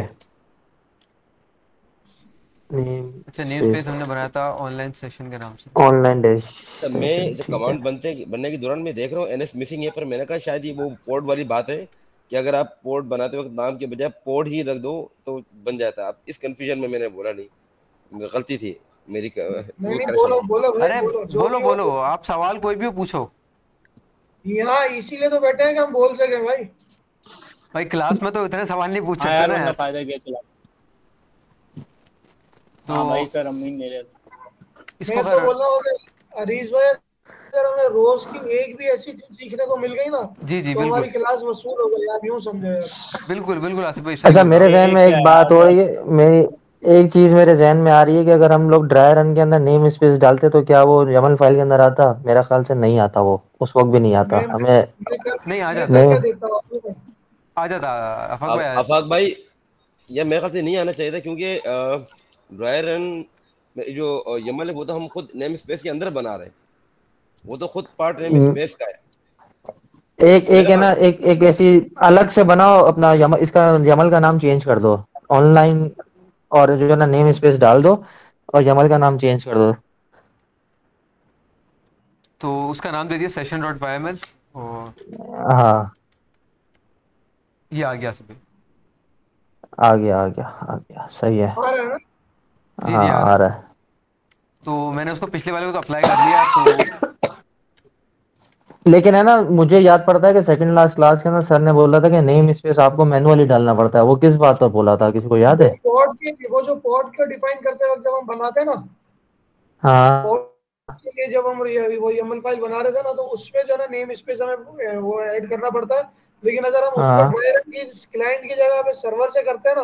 नेम अच्छा नेम स्पेस स्पेस हमने बनाया था ऑनलाइन सेशन के नाम से। ऑनलाइन डैश मैं सेशन। जब ठीक है। कमांड बनने के दौरान मैं देख रहा हूँ एनएस मिसिंग है, पर मैंने कहा शायद ये वो पोर्ट वाली बात है कि अगर आप पोर्ट बनाते वक्त नाम के बजाय पोर्ट ही रख दो तो बन जाता है। अब इस कंफ्यूजन में मैंने बोला नहीं, गलती थी मेरी, नहीं वो नहीं, करेक्शन बोलो है। बोलो भाई, अरे बोलो जो बोलो भी हो। बोलो, आप सवाल कोई भी पूछो। यहाँ इसीलिए तो बैठे हैं कि हम बोल सके भाई। भाई क्लास में तो इतने सवाल नहीं पूछ हाँ सकते यार, ना वरना यार। फायदा क्या चला। तो हाँ भाई सर, हम ही ले लेते। इसको मैं तो खैर। बोल रहा हूँ अगर हरीश भाई, अगर हमें रोज की एक भी ऐसी चीज सीखने को मिल गई ना, जी जी तो हमारी बिल्कुल। क्लास वसूल हो गई, आप यूं समझो यार। बिल्कुल बिल्कुल आसिफ भाई सही अच्छा, बोल रहे हो मेरे आप। जहन ये में क्या एक बात यार, हो बात। रही है। मेरी एक चीज मेरे जहन में आ रही है कि अगर हम लोग ड्राई रन के अंदर नेम स्पेस डालते तो क्या वो YAML फाइल के अंदर आता? मेरा ख्याल से नहीं आता, वो उस वक्त भी नहीं आता मैं मैं हमें। मैं कर नहीं आ मैं जाता है। करके नहीं। देता हूँ आपको मैं। आ जाता अफाक अब भाई आ जाता। आफाक भाई, यह मेरे ख्याल से नहीं आना चाहिए था, क्योंकि ड्राई रन में जो यमल है वो तो हम खुद नेम स्पेस के अंदर बना रहे हैं, वो तो खुद पार्ट नेम हम्म, स्पेस का है। एक तो एक मेरे है ख्याल ना, एक एक ऐसी अलग से बनाओ अपना इसका YAML का नाम चेंज कर दो ऑनलाइन, और जो है ना नेम स्पेस डाल दो और YAML का नाम चेंज कर दो। तो उसका नाम दे दिया सेशन डॉट वाई और हाँ, ये आ गया आसिफ भाई। आ गया आ गया आ गया, सही है। आ रहा है ना? जी हाँ, जी आ रहा आ है। रहा है। तो मैंने उसको पिछले वाले को तो अप्लाई कर लिया तो। लेकिन है ना, मुझे याद पड़ता है कि सेकंड लास्ट क्लास के अंदर सर ने बोला था कि नेम स्पेस आपको मैनुअली डालना पड़ता है। वो किस बात पर बोला था, किसी को याद है? वो जो पॉड को डिफाइन करते वक्त जब हम बनाते हैं ना, हाँ पॉड के लिए जब हम वो YAML फाइल बना रहे थे ना, तो उसमें जो है ना नेम स्पेस हमें वो ऐड करना पड़ता है। लेकिन अगर हम उसको हाँ डायरेक्ट क्लाइंट की जगह पे सर्वर से करते हैं ना,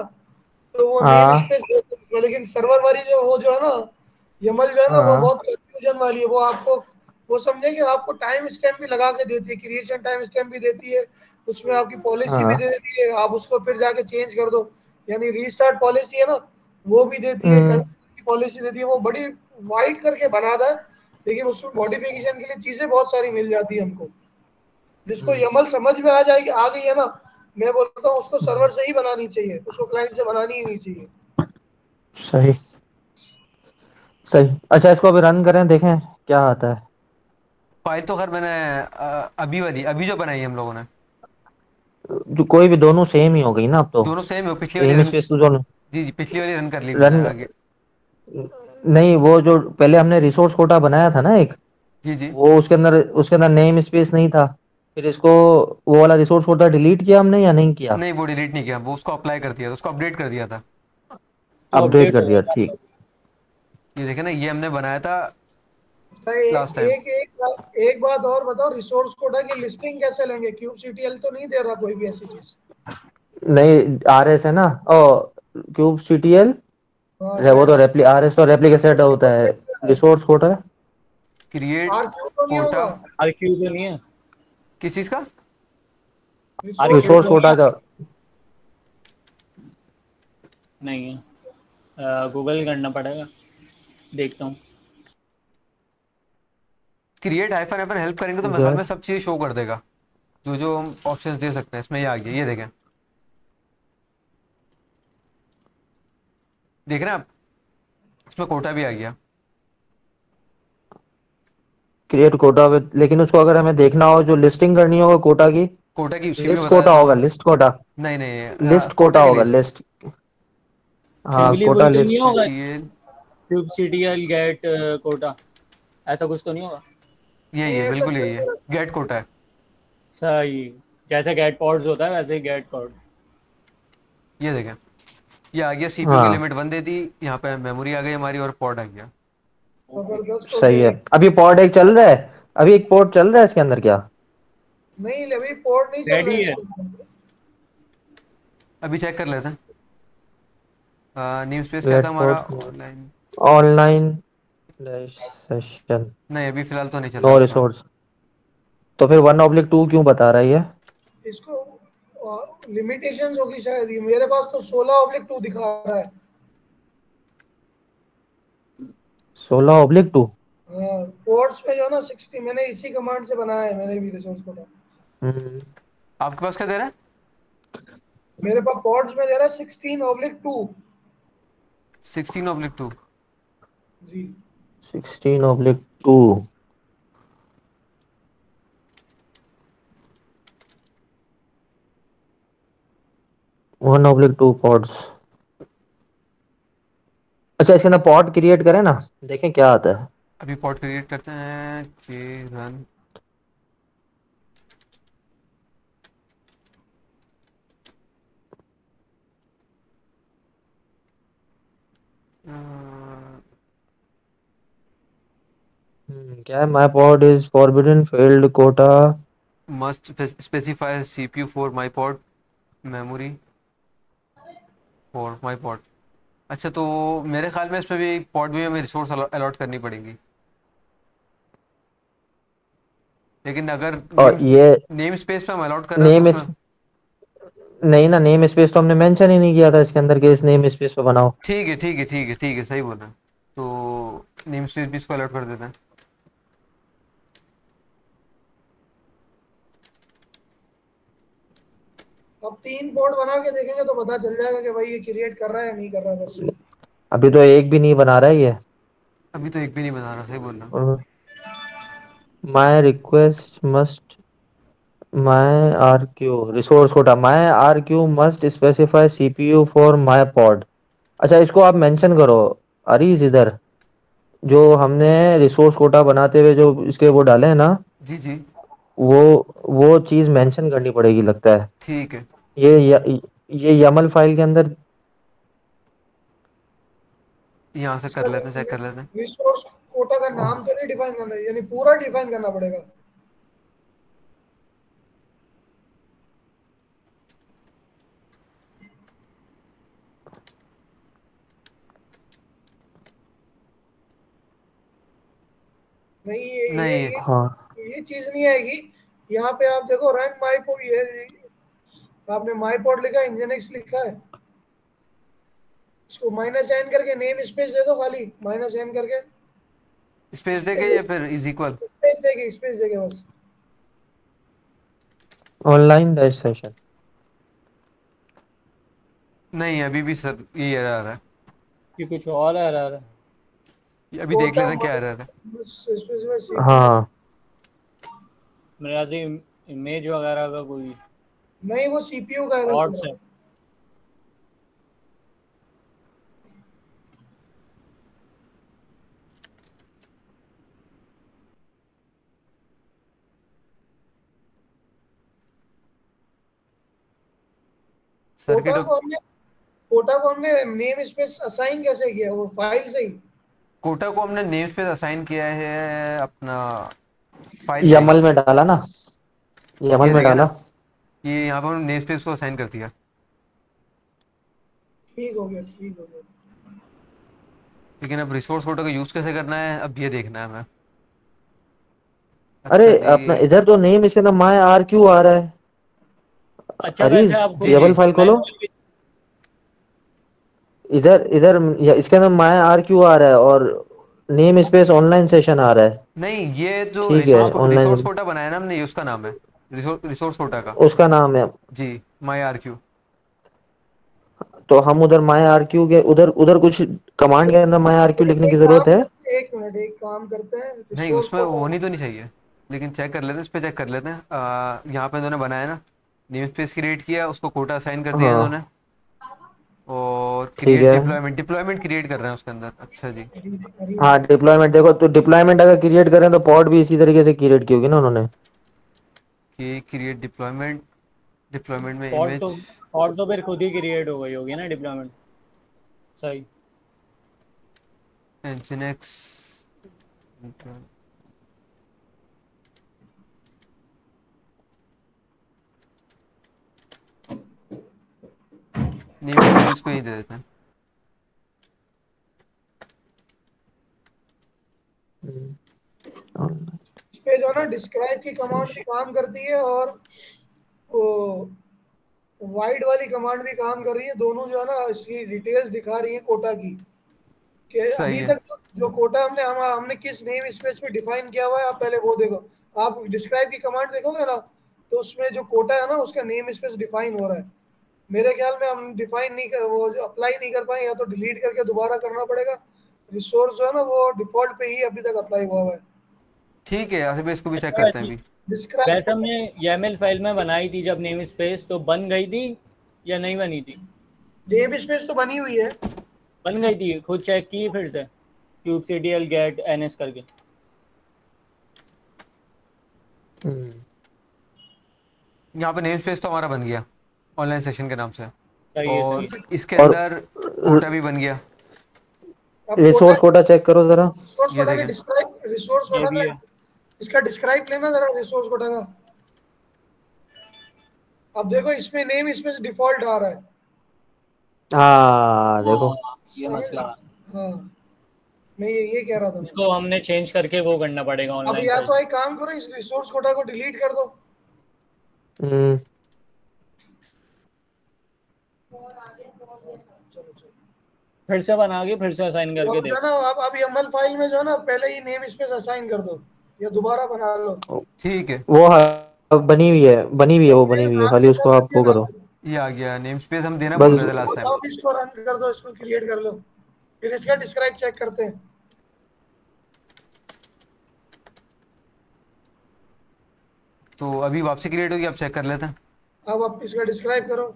तो वो नेम हाँ स्पेस। लेकिन सर्वर वाली जो वो जो है ना, YAML जो है ना, वो हाँ बहुत कंफ्यूजन वाली है। वो आपको, वो समझे कि आपको टाइम स्टैम्प भी लगा के देती है, क्रिएशन टाइम स्टैम्प भी देती है, उसमें आपकी पॉलिसी भी हाँ। दे देती है, आप उसको फिर जाके चेंज कर दो। यानी रीस्टार्ट पॉलिसी है ना, वो भी देती है, हम्म, की पॉलिसी देती है। वो बड़ी वाइड करके बना था, लेकिन उसमें मॉडिफिकेशन के लिए चीजें बहुत सारी मिल जाती है हमको। जिसको YAML समझ में आ जाएगी, आ गई है ना, मैं बोलता हूँ उसको सर्वर से ही बनानी चाहिए, उसको क्लाइंट से बनानी ही नहीं चाहिए। सही सही। अच्छा, इसको अभी रन करें, देखें क्या आता है। फाइल तो खैर मैंने अभी वाली अभी जो बनाई है हम लोगों ने। जो कोई भी, दोनों सेम ही हो गई ना अब तो। दोनों सेम है, वो पिछली वाली नेम रन। स्पेस तो दोनों जी जी पिछली वाली रन कर ली मैंने रन। आगे। नहीं, वो जो पहले हमने रिसोर्स कोटा बनाया था ना एक, जी जी। वो उसके अंदर नेम स्पेस नहीं था। फिर इसको, वो वाला रिसोर्स कोटा डिलीट किया हमने या नहीं किया? नहीं वो डिलीट नहीं किया, वो उसको अप्लाई कर दिया था, उसको अपडेट कर दिया था। तो अपडेट अपडेट कर हो दिया, गया ठीक। था। ये देखे ना, ये हमने बनाया था भाई लास्ट टाइम। एक बात और बताओ, रिसोर्स कोडा की लिस्टिंग कैसे लेंगे? क्यूबसीटीएल तो नहीं दे रहा कोई भी ऐसी चीज। नहीं, RS है ना, ओ क्यूब CTL। हाँ, वो तो रेप्ली RS तो रेप्लिका सेट होता है। रिसोर्स कोटा है। क्रिएट आर क्यू तो नहीं कोटा। होगा? RQ तो नहीं है? किस चीज़ का? रिसोर्स RQ रिसोर्स तो नहीं कोटा है? का। नहीं है, गूगल करना पड़ेगा, देखता हूँ। क्रिएट हाइफन हाइफन हेल्प करेंगे तो मेरे ख्याल में सब चीज़ शो कर देगा, जो जो हम ऑप्शंस दे सकते हैं इसमें। ये आ गया, ये देखें, देख रहे हैं आप, इसमें कोटा भी आ गया। क्रिएट कोटा विद, लेकिन उसको अगर हमें देखना हो, जो लिस्टिंग करनी होगा कोटा की, कोटा की उसकी भी लिस्ट बता कोटा देता हूँ होगा, मैं। लिस्ट कोटा। नहीं नहीं लिस्ट कोटा कोटा की होगा, लिस्ट। लिस्ट। हाँ, सिंपली कोटा वही तो नहीं लिस्ट। होगा? CTL। क्यूबसीटीएल गेट कोटा, ऐसा कुछ तो नहीं होगा? यही नहीं है, ऐसा बिल्कुल यही है, कोई गेट कोटा है। सही। जैसे गेट पॉड्स होता है वैसे ही गेट कॉर्ड। ये देखें, ये आ गया, CPU की हाँ, लिमिट 1 दे दी, यहाँ पे मेमोरी आ गई हमारी और पॉड आ गया। ओके। जबरदस्त हो सही गया है। ये। अभी पॉड एक चल रहा है। अभी एक पोर्ट चल रहा है इसके अंदर क्या? नहीं, अभी पोर्ट नहीं चल रहा रेडी है है। इसके ऊपर। अभी चेक कर लेते हैं, नेम स्पेस क्या था गेट हमारा, पोर्ट ऑनलाइन। Online session. नहीं अभी फिलहाल तो नहीं चल रहा नो उसका। रिसोर्स। तो फिर 1/2 क्यों बता रहा है ये? इसको लिमिटेशंस होगी शायद। ये मेरे पास तो 16/2 दिखा रहा है। 16/2। हाँ, पोर्ट्स में जो है ना 60, मैंने इसी कमांड से बनाया है, मैंने भी रिसोर्स कोड। हम्म। आपके पास क्या दे रहा है? मेरे पास पोर्ट्स में दे रहा है 16/2। 16/2। जी। 16/2। 1/2 पॉड्स। अच्छा, इसके अंदर पॉड क्रिएट करें ना, देखें क्या आता है। अभी पॉड क्रिएट करते हैं कि रन। क्या है? My pod is forbidden failed quota. Must specify CPU for my pod, memory for my pod. अच्छा, तो मेरे ख्याल में इसमें भी पॉड में हमें रिसोर्स अलॉट करनी पड़ेगी, लेकिन अगर नेम और ये नेम स्पेस पे हम अलॉट कर रहे हैं तो नेम उसमें। इस नहीं ना, नेम स्पेस तो हमने मेंशन ही नहीं किया था इसके अंदर कि इस नेम स्पेस पे बनाओ। ठीक है ठीक है ठीक है ठीक है, सही बोला। तो नेम स्पेस भी इसको अलॉट कर देते हैं। अब 3 पोर्ट बना के देखेंगे तो पता चल जाएगा कि भाई ये क्रिएट कर रहा है या नहीं कर रहा है बस। अभी तो एक भी नहीं बना रहा है ये। अभी तो एक भी नहीं बना रहा, सही बोल रहा हूँ। My request must my R Q resource quota my R Q must specify CPU for my pod. अच्छा, इसको आप मेंशन करो अरीज इधर, जो हमने रिसोर्स कोटा बनाते हुए जो इसके वो डाले हैं ना, जी जी, वो वो चीज मेंशन करनी पड़ेगी लगता है। ठीक है। ये यमल फाइल के अंदर। यहाँ से कर लेते हैं, चेक कर लेते हैं। रिसोर्स कोटा का नाम तो नहीं डिफाइन करना है, यानी पूरा डिफाइन करना पड़ेगा। नहीं नहीं, हाँ, ये चीज नहीं आएगी। यहाँ पे आप देखो रन माई पोड, ये आपने माई पोड लिखा, इंजन लिखा है, इसको माइनस एन करके नेम स्पेस दे दो, खाली माइनस एन करके स्पेस देके या फिर इज इक्वल। स्पेस देके बस। Online dash session. नहीं, अभी भी सर ये एरर आ रहा है। कि कुछ और आ रहा है। ये अभी देख लेते हैं क्या एरर है। हाँ, मेरे ख्याल से इमेज वगैरह का कोई नहीं, वो सीपीयू का और है। से सर्किट। कोटा को हमने नेम स्पेस असाइन कैसे किया, वो फाइल से ही। कोटा को हमने नेम स्पेस असाइन किया है अपना फाइल से ही। यमल में डाला ना, यमल ये में देखे डाला। ना, ये यहाँ पर हमने नेम स्पेस को असाइन कर दिया। ठीक हो गया, ठीक हो गया। लेकिन अब रिसोर्स कोटा को यूज कैसे करना है, अब ये देखना है हमें। अरे अच्छा अपना जी। इधर तो नेम इसके अंदर माई आर क्यू आ रहा है। अच्छा, वैसे अरीज आप खुद जी जी। यमल फाइल खोलो। इधर इधर इसके अंदर माई आर क्यू आ रहा है और नेम स्पेस ऑनलाइन सेशन आ रहा है। नहीं, ये जो ठीक है, रिसोर्स ऑनलाइन कोटा बनाया ना हमने, ये उसका नाम है। रिसोर्स कोटा का। उसका नाम है। जी, माई आर क्यू। तो हम उधर माई आर क्यू के उधर उधर कुछ कमांड के अंदर माई आर क्यू लिखने की जरूरत है। एक मिनट, एक काम करते हैं, नहीं, रिसोर्स उसमें कोटा। होनी तो नहीं चाहिए, लेकिन चेक कर लेते हैं, इस पे चेक कर लेते हैं। यहाँ पे इन्होंने बनाया ना, नेम स्पेस क्रिएट किया, उसको कोटा असाइन कर दिया इन्होंने। हाँ, और ठीक क्रिएट है। डिप्लॉयमेंट क्रिएट कर रहे हैं उसके अंदर। अच्छा जी। हाँ, डिप्लॉयमेंट देखो, तो डिप्लॉयमेंट अगर क्रिएट करें तो पॉड भी इसी तरीके से क्रिएट की होगी ना उन्होंने। कि क्रिएट डिप्लॉयमेंट, डिप्लॉयमेंट में पॉड इमेज। तो फिर खुद ही क्रिएट हो गई होगी ना डिप्लॉयमेंट। सही। nginx नेम स्पेस को ही दे देते हैं। इस पे जो है ना डिस्क्राइब की कमांड भी काम करती है, और वो वाइड वाली कमांड भी काम कर रही है। दोनों जो है ना इसकी डिटेल्स दिखा रही है कोटा की, कि सही अभी है। तक जो कोटा हमने किस नेम स्पेस में डिफाइन किया हुआ है, आप पहले वो देखो। आप डिस्क्राइब की कमांड देखोगे ना, तो उसमें जो कोटा है ना उसका नेम स्पेस डिफाइन हो रहा है। मेरे ख्याल में हम डिफाइन नहीं कर, वो अप्लाई नहीं कर पाए, या तो डिलीट करके दोबारा करना पड़ेगा। रिसोर्स जो है ना वो डिफॉल्ट पे ही अभी तक अप्लाई हुआ है। ठीक है, आसिफ भाई इसको भी चेक अच्छा, करते हैं अभी। वैसे डिस्क्राइब हमने YAML फाइल में बनाई थी जब नेम स्पेस, तो बन गई थी या नहीं बनी थी? नेम स्पेस तो बनी हुई है। बन गई थी, खुद चेक की फिर से kubectl get ns करके। यहाँ पे नेम स्पेस तो हमारा बन गया ऑनलाइन सेशन के नाम से। सही है, सही और है। इसके और अंदर कोटा भी बन गया। अब रिसोर्स कोटा चेक करो जरा। रिसोर्स ये कोटा का देखें। डिस्क्राइब, रिसोर्स ये कोटा भी का है। इसका डिस्क्राइब लेना जरा रिसोर्स कोटा का। अब देखो इसमें नेम इसमें से डिफॉल्ट आ रहा है। हाँ देखो। हाँ ये समझ। मसला। हाँ, मैं ये कह रहा था मैं। इसको हमने चेंज करके वो करना पड़ेगा अब ऑनलाइन या तो सेशन। एक काम करो, इस रिसोर्स कोटा को डिलीट कर दो। हम्म, चलो चलो। फिर से बना के फिर से असाइन और करके जो है देखो। ना, अब YAML फाइल में जो है ना, पहले ही नेम स्पेस असाइन कर दो या दोबारा बना लो। ठीक है, वो बनी हुई है, बनी हुई है, वो बनी हुई है, नाम खाली तो उसको कर आप दिया वो ना। करो ये आ गया। नेम स्पेस हम देना भूल बस। गए थे लास्ट टाइम। अब इसको रन कर दो, इसको क्रिएट कर लो, फिर इसका डिस्क्राइब चेक करते हैं। तो अभी वापसी क्रिएट होगी, अब चेक कर लेते हैं। अब आप इसका डिस्क्राइब करो।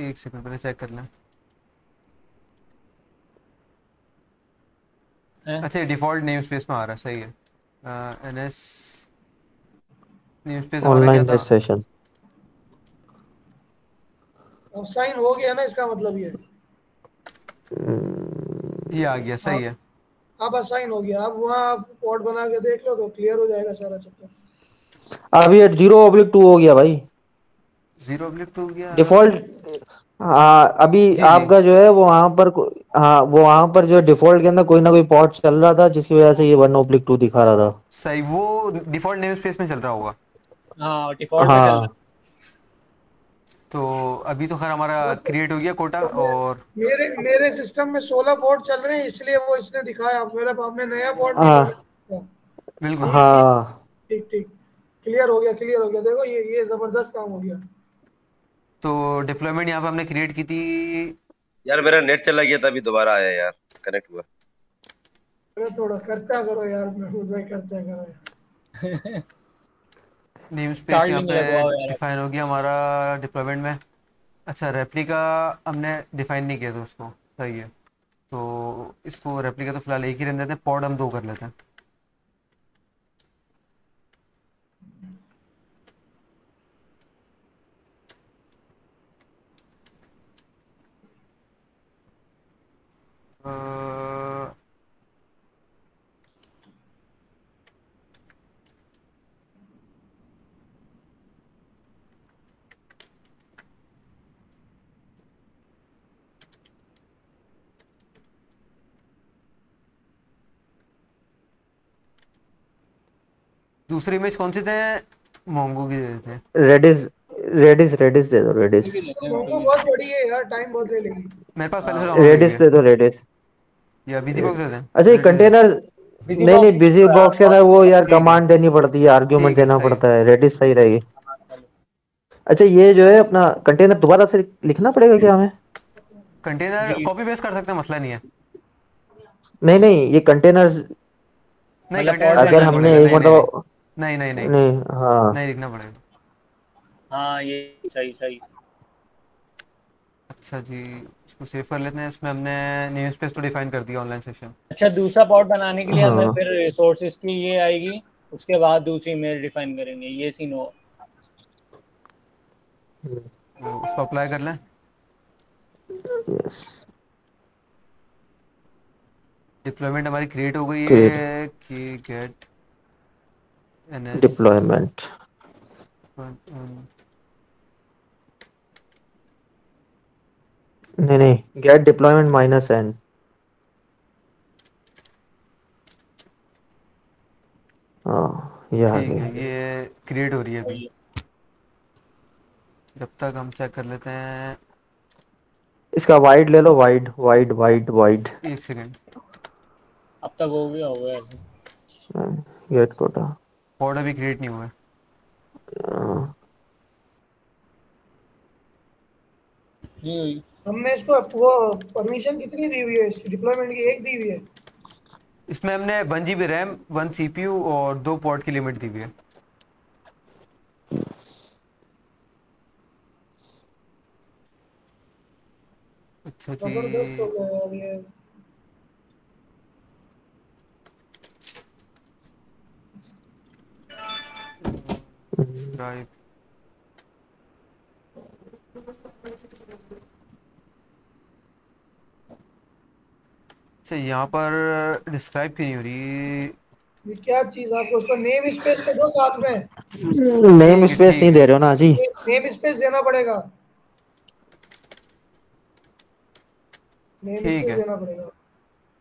एक सेकंड पहले चेक कर लें। हैं? अच्छा, डिफ़ॉल्ट नेम स्पेस में आ रहा है, सही है। NS नेम स्पेस हमारा क्या ऑनलाइन था? Test session. अब साइन हो गया ना, इसका मतलब ये ये आ गया, सही अब है। अब असाइन हो गया। अब वहाँ आप कोड बना के देख लो तो क्लियर हो जाएगा सारा चक्कर। अभी 0/2 हो गया भाई 0/2 हो गया। डिफॉल्ट। हाँ अभी जी जी। आपका जो है वो वहां पर हाँ वो वहां पर जो डिफॉल्ट के अंदर कोई ना कोई पॉट चल रहा था, जिसकी वजह से ये 1/2 दिखा रहा था। सही, वो डिफ़ॉल्ट नेम स्पेस में चल रहा होगा। हाँ डिफॉल्ट में चल हाँ रहा तो अभी तो खैर हमारा क्रिएट हो गया कोटा। अब और मेरे मेरे सिस्टम में 16 पोर्ट चल रहे हैं, इसलिए वो इसने दिखाया। मेरे पास में नया पोर्ट नहीं हाँ लगा था। बिल्कुल। ये हाँ ठीक ठीक, क्लियर हो गया, क्लियर हो गया। देखो ये जबरदस्त काम हो गया। तो डिप्लॉयमेंट यहाँ पे हमने क्रिएट की थी। यार मेरा नेट चला गया था, अभी दोबारा आया यार, कनेक्ट हुआ। अरे थोड़ा खर्चा करो यार, महफूज भाई, खर्चा करो यार। नेम स्पेस यहाँ स्टारलिंक पे लगवाओ यार अब। डिफाइन हो गया हमारा डिप्लॉयमेंट में। अच्छा, रेप्लिका हमने डिफाइन नहीं किया था उसको, सही है। तो इसको रेप्लिका तो फिलहाल एक ही रहने देते हैं, पॉड हम 2 कर लेते हैं। अ, दूसरी इमेज कौन सी थे? मोंगो की दे देते हैं। रेडिस रेडिस दे दो रेडिस। भी लेते हैं वो कोई। बहुत बड़ी है यार, टाइम बहुत ले लेगी। मेरे पास पहले हाँ से डाउनलोड हुई रेडिस है। दे दो रेडिस। या बिजी बॉक्स दे दें? अच्छा ये रेडिस दे। कंटेनर बिजी नहीं नहीं बॉक्स बिजी बॉक्स के अंदर वो यार ठीक है, कमांड देनी पड़ती है, आर्ग्यूमेंट ठीक है, देना सही। पड़ता है, रेडिस सही रहेगी। अच्छा ये जो है अपना कंटेनर दोबारा से लिखना पड़ेगा क्या हमें? कंटेनर जी कॉपी पेस्ट कर सकते हैं, मसला नहीं है। नहीं नहीं ये कंटेनर्स नहीं, मतलब कंटेनर पॉड नहीं अगर लिखना बनाने के हमने पड़ेगा, लिए। एक नहीं नहीं नहीं। मतलब नहीं नहीं नहीं। नहीं हाँ नहीं लिखना पड़ेगा। हाँ ये सही सही। अच्छा जी, इसको सेव कर लेते हैं। इसमें हमने नेम स्पेस तो डिफाइन कर दिया ऑनलाइन सेशन। अच्छा दूसरा पॉड बनाने के लिए हमें हाँ फिर रिसोर्सेज की ये आएगी, उसके बाद दूसरी मेल डिफाइन करेंगे, ये सीन हो। तो उसको अप्लाई कर लें। यस डिप्लॉयमेंट हमारी क्रिएट हो गई ग्रेट है कि गेट NS। डिप्लॉयमेंट। नहीं नहीं गेट डिप्लॉयमेंट -n। हाँ ये आ ठीक गई। है, ये क्रिएट हो रही है अभी। सही है। जब तक हम चेक कर लेते हैं। इसका वाइड ले लो, वाइड वाइड वाइड वाइड। एक सेकेंड। अब तक हो गया होगा ऐसे। गेट कोटा। पॉड अभी क्रिएट नहीं हुआ है। नहीं हुई। हमने इसको वो परमिशन कितनी दी हुई है इसकी डिप्लॉयमेंट की? एक दी हुई है। इसमें हमने 1 GB रैम, 1 CPU और 2 पॉड की लिमिट दी हुई है। अच्छा जी। जबरदस्त हो गया यार ये। सब्सक्राइब। अच्छा यहाँ पर डिस्क्राइब क्यों नहीं हो रही? ये क्या चीज आपको उसको नेम स्पेस तो दो साथ में। नेम स्पेस नहीं ठीक है। दे रहे हो ना जी। नेम स्पेस देना पड़ेगा, नेम ठीक स्पेस है। देना पड़ेगा।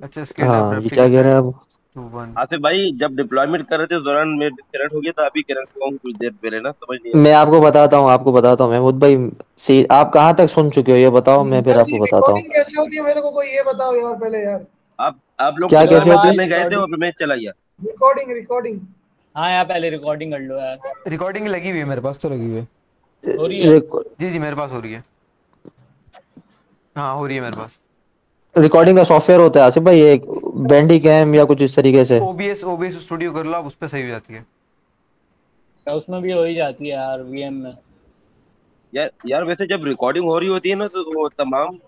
अच्छा स्केल अप हाँ ये क्या कह रहे रेप्लिकेशन हैं अब? To one. आसिफ भाई जब डिप्लॉयमेंट कर रहे थे उस दौरान मैं डिस्कनेक्ट हो गया था, अभी कनेक्ट हुआ हूँ कुछ देर पहले ना, समझ नहीं मैं आया। आपको बताता हूँ महमूद भाई। सी आप कहाँ तक सुन चुके हो ये बताओ, मैं फिर हाँ जी, आपको बताता हूँ। रिकॉर्डिंग कैसे होती है मेरे को कोई ये बताओ यार पहले यार। आप लोग क्या चलो कैसे डिप्लॉयमेंट होती है? करने गए थे रिकॉर्डिंग। और मैं चला गया। Recording recording. हाँ यार पहले रिकॉर्डिंग कर लो यार। रिकॉर्डिंग लगी हुई है मेरे पास, तो लगी हुई है। हो रही है। जी जी मेरे पास हो रही है। हाँ हो रही है मेरे पास। रिकॉर्डिंग का सॉफ्टवेयर होता है आसिफ भाई, एक बैंडी कैम या कुछ इस तरीके से। ओबीएस स्टूडियो कर लो आप, उस पर सही हो जाती है। क्या उसमें भी हो ही जाती है यार वीएम में। यार यार वैसे जब रिकॉर्डिंग हो रही होती है ना तो वो तमाम,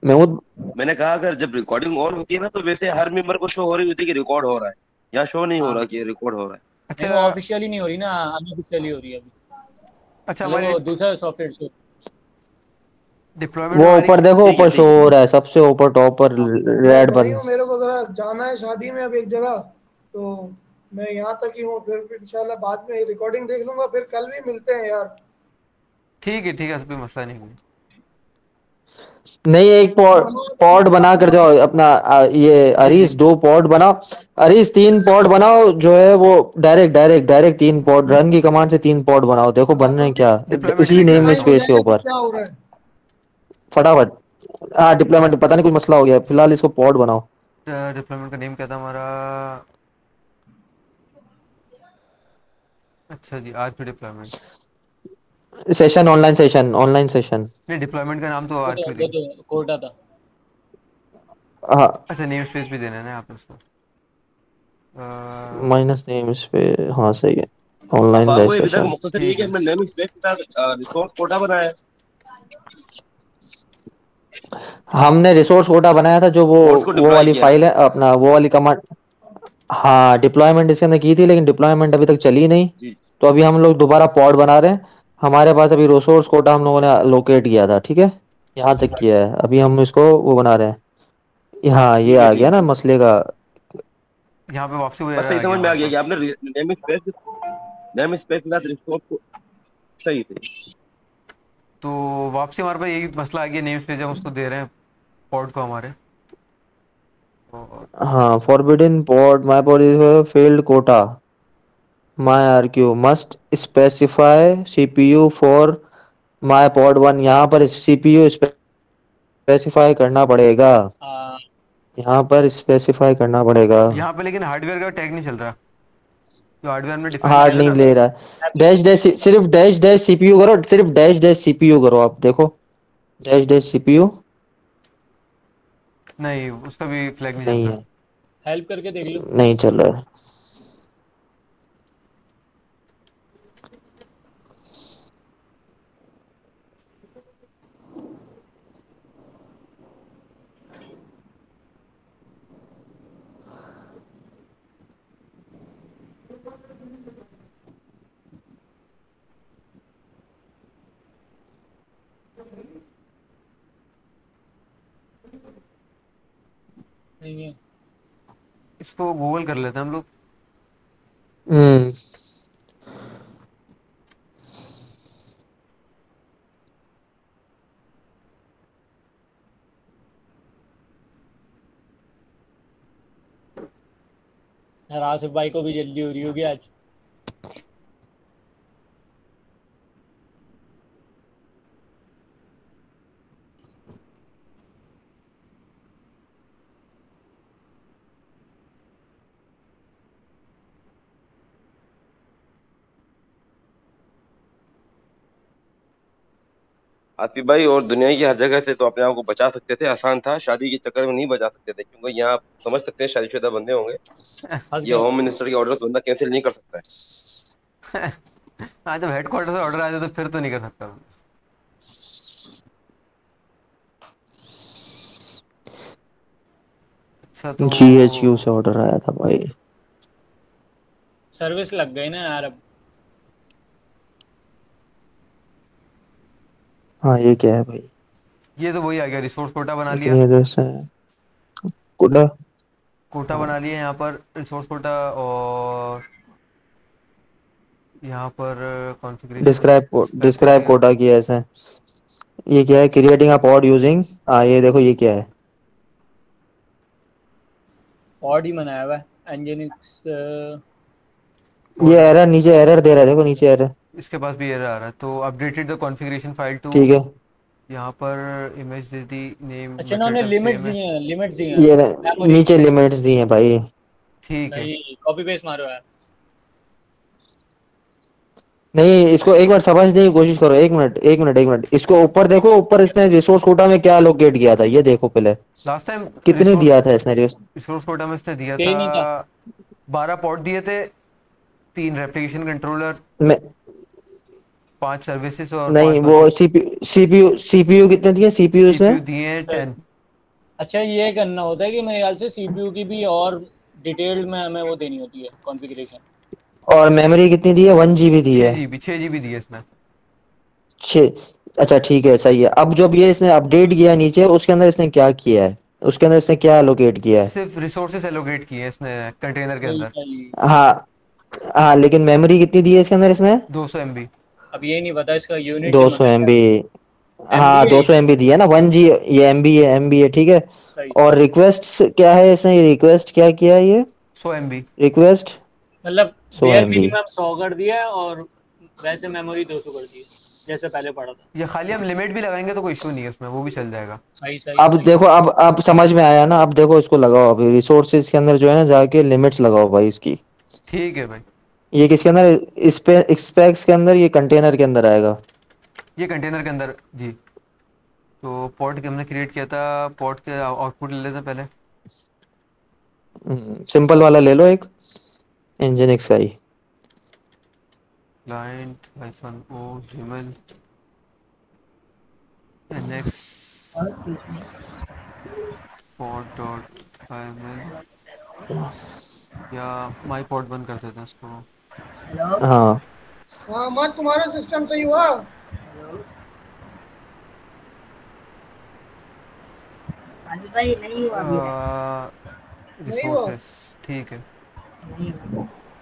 महमूद मैंने कहा अगर जब रिकॉर्डिंग ऑन होती है ना तो वैसे हर मेंबर को शो हो रही होती है कि रिकॉर्ड हो रहा है। यहाँ शो नहीं हो हाँ रहा कि रिकॉर्ड हो रहा है। नहीं अच्छा वो ऑफिशियली नहीं हो रही ना, अनऑफिशियली हो रही है अभी। अच्छा मतलब हमारी वो दूसरा सॉफ्टवेयर से। डिप्लॉयमेंट वो हमारी। ऊपर देखो, ठीक है ऊपर शो ठीक है हो ठीक रहा है सबसे ऊपर टॉप पर, मैं रेड भाई बन। हूँ, मेरे को जरा जाना है शादी में अब एक जगह, तो मैं यहाँ तक ही हूँ, फिर इंशाल्लाह बाद में रिकॉर्डिंग देख लूंगा, फिर कल भी मिलते हैं यार। ठीक है कोई मसला नहीं है। नहीं, एक पॉड पॉड बना कर जाओ अपना, ये जी जी अरीस 2 पॉड बनाओ। अरीस 3 पॉड बनाओ जो है वो, डायरेक्ट 3 पॉड, रन की कमांड से 3 पॉड बनाओ, देखो बन रहे हैं क्या डिप्लॉयमेंट इसी लिख नेम देता लाइव हूँ हो मैं। स्पेस के जाएगा तो ऊपर। क्या हो रहा है। फटाफट। हाँ डिप्लॉयमेंट, पता नहीं कुछ मसला हो गया, फिलहाल इसको पॉड बनाओ। डिप्लॉयमेंट का नेम क्या था हमारा? अच्छा जी RP deployment. Session, online session. नहीं डिप्लॉयमेंट का नाम तो आरपी वो थी। तो कोटा था। हाँ अच्छा नेम स्पेस भी देना है ना यहाँ पे उसको। माइनस नेम इस पे। हाँ सही है। अब ऑनलाइन बाबू बैच ये विदा का सेशन। मकसद ये है ठीक कि है। हमने नेम स्पेस के साथ रिसोर्स कोटा बनाया है। हमने रिसोर्स कोटा बनाया था, जो और उसको वो डिप्लॉय वाली किया है। फाइल है अपना, वो वाली कमांड। हाँ डिप्लॉयमेंट इसके अंदर की थी, लेकिन डिप्लॉयमेंट अभी तक चली नहीं। जी तो अभी हम लोग दोबारा पॉड बना रहे हैं। हमारे पास अभी रिसोर्स कोटा हम लोगों ने लोकेट किया था, ठीक है। यहाँ तक किया है, अभी हम इसको वो बना रहे हैं। हाँ ये ठीक है आ ठीक गया है ना ठीक है। मसले का। यहाँ पे वापसी बस वगैरह सही आ गया समझ में आ हमारे गया कि पास। आपने नेम स्पेस के साथ रिसोर्स को सही थे। तो वापसी हमारे पास यही मसला आ गया, नेम स्पेस जब हम उसको दे रहे हैं पॉड को हमारे। और हाँ forbidden pod my pod is failed quota, my RQ must specify CPU for my pod 1। यहाँ पर सीपीयू स्पेसिफाई करना पड़ेगा। हाँ यहाँ पर स्पेसिफाई करना पड़ेगा। यहाँ पे लेकिन हार्डवेयर का टैग नहीं चल रहा, जो हार्डवेयर में डिफाइन किया हार्ड था नहीं ना। ले रहा है। सिर्फ डैश डैश सीपीयू करो, सिर्फ डैश डैश सीपीयू करो, आप देखो। Dash dash CPU. नहीं उसका भी फ्लैग नहीं चल नहीं रहा। है, हेल्प करके देख लो। नहीं चल रहा है। नहीं है। इसको गूगल कर लेते हैं हम लोग। हम्म। यार आसिफ भाई को भी जल्दी हो रही होगी आज। आतिफ भाई और दुनिया की हर जगह से तो अपने आप को बचा सकते थे, आसान था, शादी के चक्कर में नहीं बचा सकते थे, क्योंकि यहाँ आप समझ सकते हैं शादीशुदा बंदे होंगे, फंस ये गए। होम मिनिस्टर के ऑर्डर बंदा कैंसिल नहीं कर सकता है। हाँ जब हेडक्वार्टर से ऑर्डर आया था तो फिर तो नहीं कर सकता मैं। अच्छा तो जीएचयू से ऑर्डर आया था भाई। सर्विस लग गई ना यार अब। हाँ ये क्या है भाई? ये तो वही आ गया, रिसोर्स कोटा बना इतनी लिया। देर से कोटा कोटा बना लिया यहाँ पर, रिसोर्स कोटा, और यहाँ पर कॉन्फ़िगरेशन स्पेक कर डिस्क्राइब दिया। कोटा किया है इसने। ये क्या है, क्रिएटिंग अ पॉड यूजिंग, हाँ ये देखो ये क्या है। पॉड ही बनाया हुआ है एनजिनिक्स। ये और एरर, नीचे एरर दे रहा है, देखो नीचे एरर। इसके पास भी एरर आ रहा है, तो updated the configuration file too, ठीक है, यहाँ पर इमेज दे दी, नेम अच्छा इन्होंने मेथड अब लिमिट्स सेम है। दिए हैं, लिमिट्स दिए हैं ये मेमोरी की। नीचे लिमिट्स दी हैं भाई। ठीक है। सही, कॉपी पेस्ट मारो यार। नहीं, इसको एक बार समझने की कोशिश करो, एक मिनट एक मिनट एक मिनट, इसको ऊपर देखो, ऊपर इसने रिसोर्स कोटा में क्या लोकेट किया था, ये देखो पहले लास्ट टाइम कितने रिसोर्स दिया था इसने रिसोर्स कोटा में इसने दिया था यही नहीं था। 12 पॉट दिए थे, 3 रेप्लिकेशन कंट्रोलर, में। 5 सर्विसेज और 5 नहीं, वो मल्टी। सीपीयू कितने दिए सीपीयू इसने? सीपीयू दिए हैं 10। अच्छा ये करना होता है कि मेरे ख्याल से सीपीयू की भी और डिटेल्ड में हमें वो देनी होती है कॉन्फ़िगरेशन। और मेमोरी कितनी दी है? 1 GB दी है। 6 GB दिए इसने। छः। अच्छा ठीक है, सही है। अब जब ये इसने अपडेट किया नीचे, उसके अंदर इसने क्या किया है, उसके अंदर इसने क्या लोकेट किया है? सिर्फ रिसोर्सेज एलोकेट किए हैं इसने कंटेनर के सही अंदर। सही। हाँ हाँ, लेकिन मेमोरी कितनी दी है इसके अंदर इसने? 200 MB। अब ये नहीं पता इसका यूनिट दो सौ मतलब एम क्या बी है। हाँ, एमबी 200 MB दी है ना, 1 G। ये MB है ठीक है। सही। और रिक्वेस्ट क्या है इसने, रिक्वेस्ट क्या किया है ये? 100 MB। रिक्वेस्ट मतलब 100 बेयर MB। मिनिमम 100 कर दिया है और वैसे मेमोरी 200 कर दी है जैसे पहले पढ़ा था। या खाली हम लिमिट भी लगाएंगे तो कोई इशू नहीं है उसमें, वो भी चल जाएगा। सही सही अब सही। देखो, अब समझ में आया ना? अब देखो इसको लगाओ, अभी रिसोर्सेज के अंदर जो है ना, जाके लिमिट्स लगाओ भाई इसकी। ठीक है भाई। ये किसके अंदर? इस पे स्पेक्स के अंदर, ये कंटेनर के अंदर आएगा। ये कंटेनर के अंदर जी। तो पॉट हमने क्रिएट किया था, पॉट के आउटपुट ले लेते हैं पहले। सिंपल वाला ले लो एक, इंजीनिक्स का ही। Client -o email nx pod dot yml, या माई पॉट बंद कर देते हैं इसको। हाँ हाँ मत, तुम्हारा सिस्टम सही हुआ? भाई नहीं हुआ अभी नहीं हुआ? रिसोर्सेस ठीक है।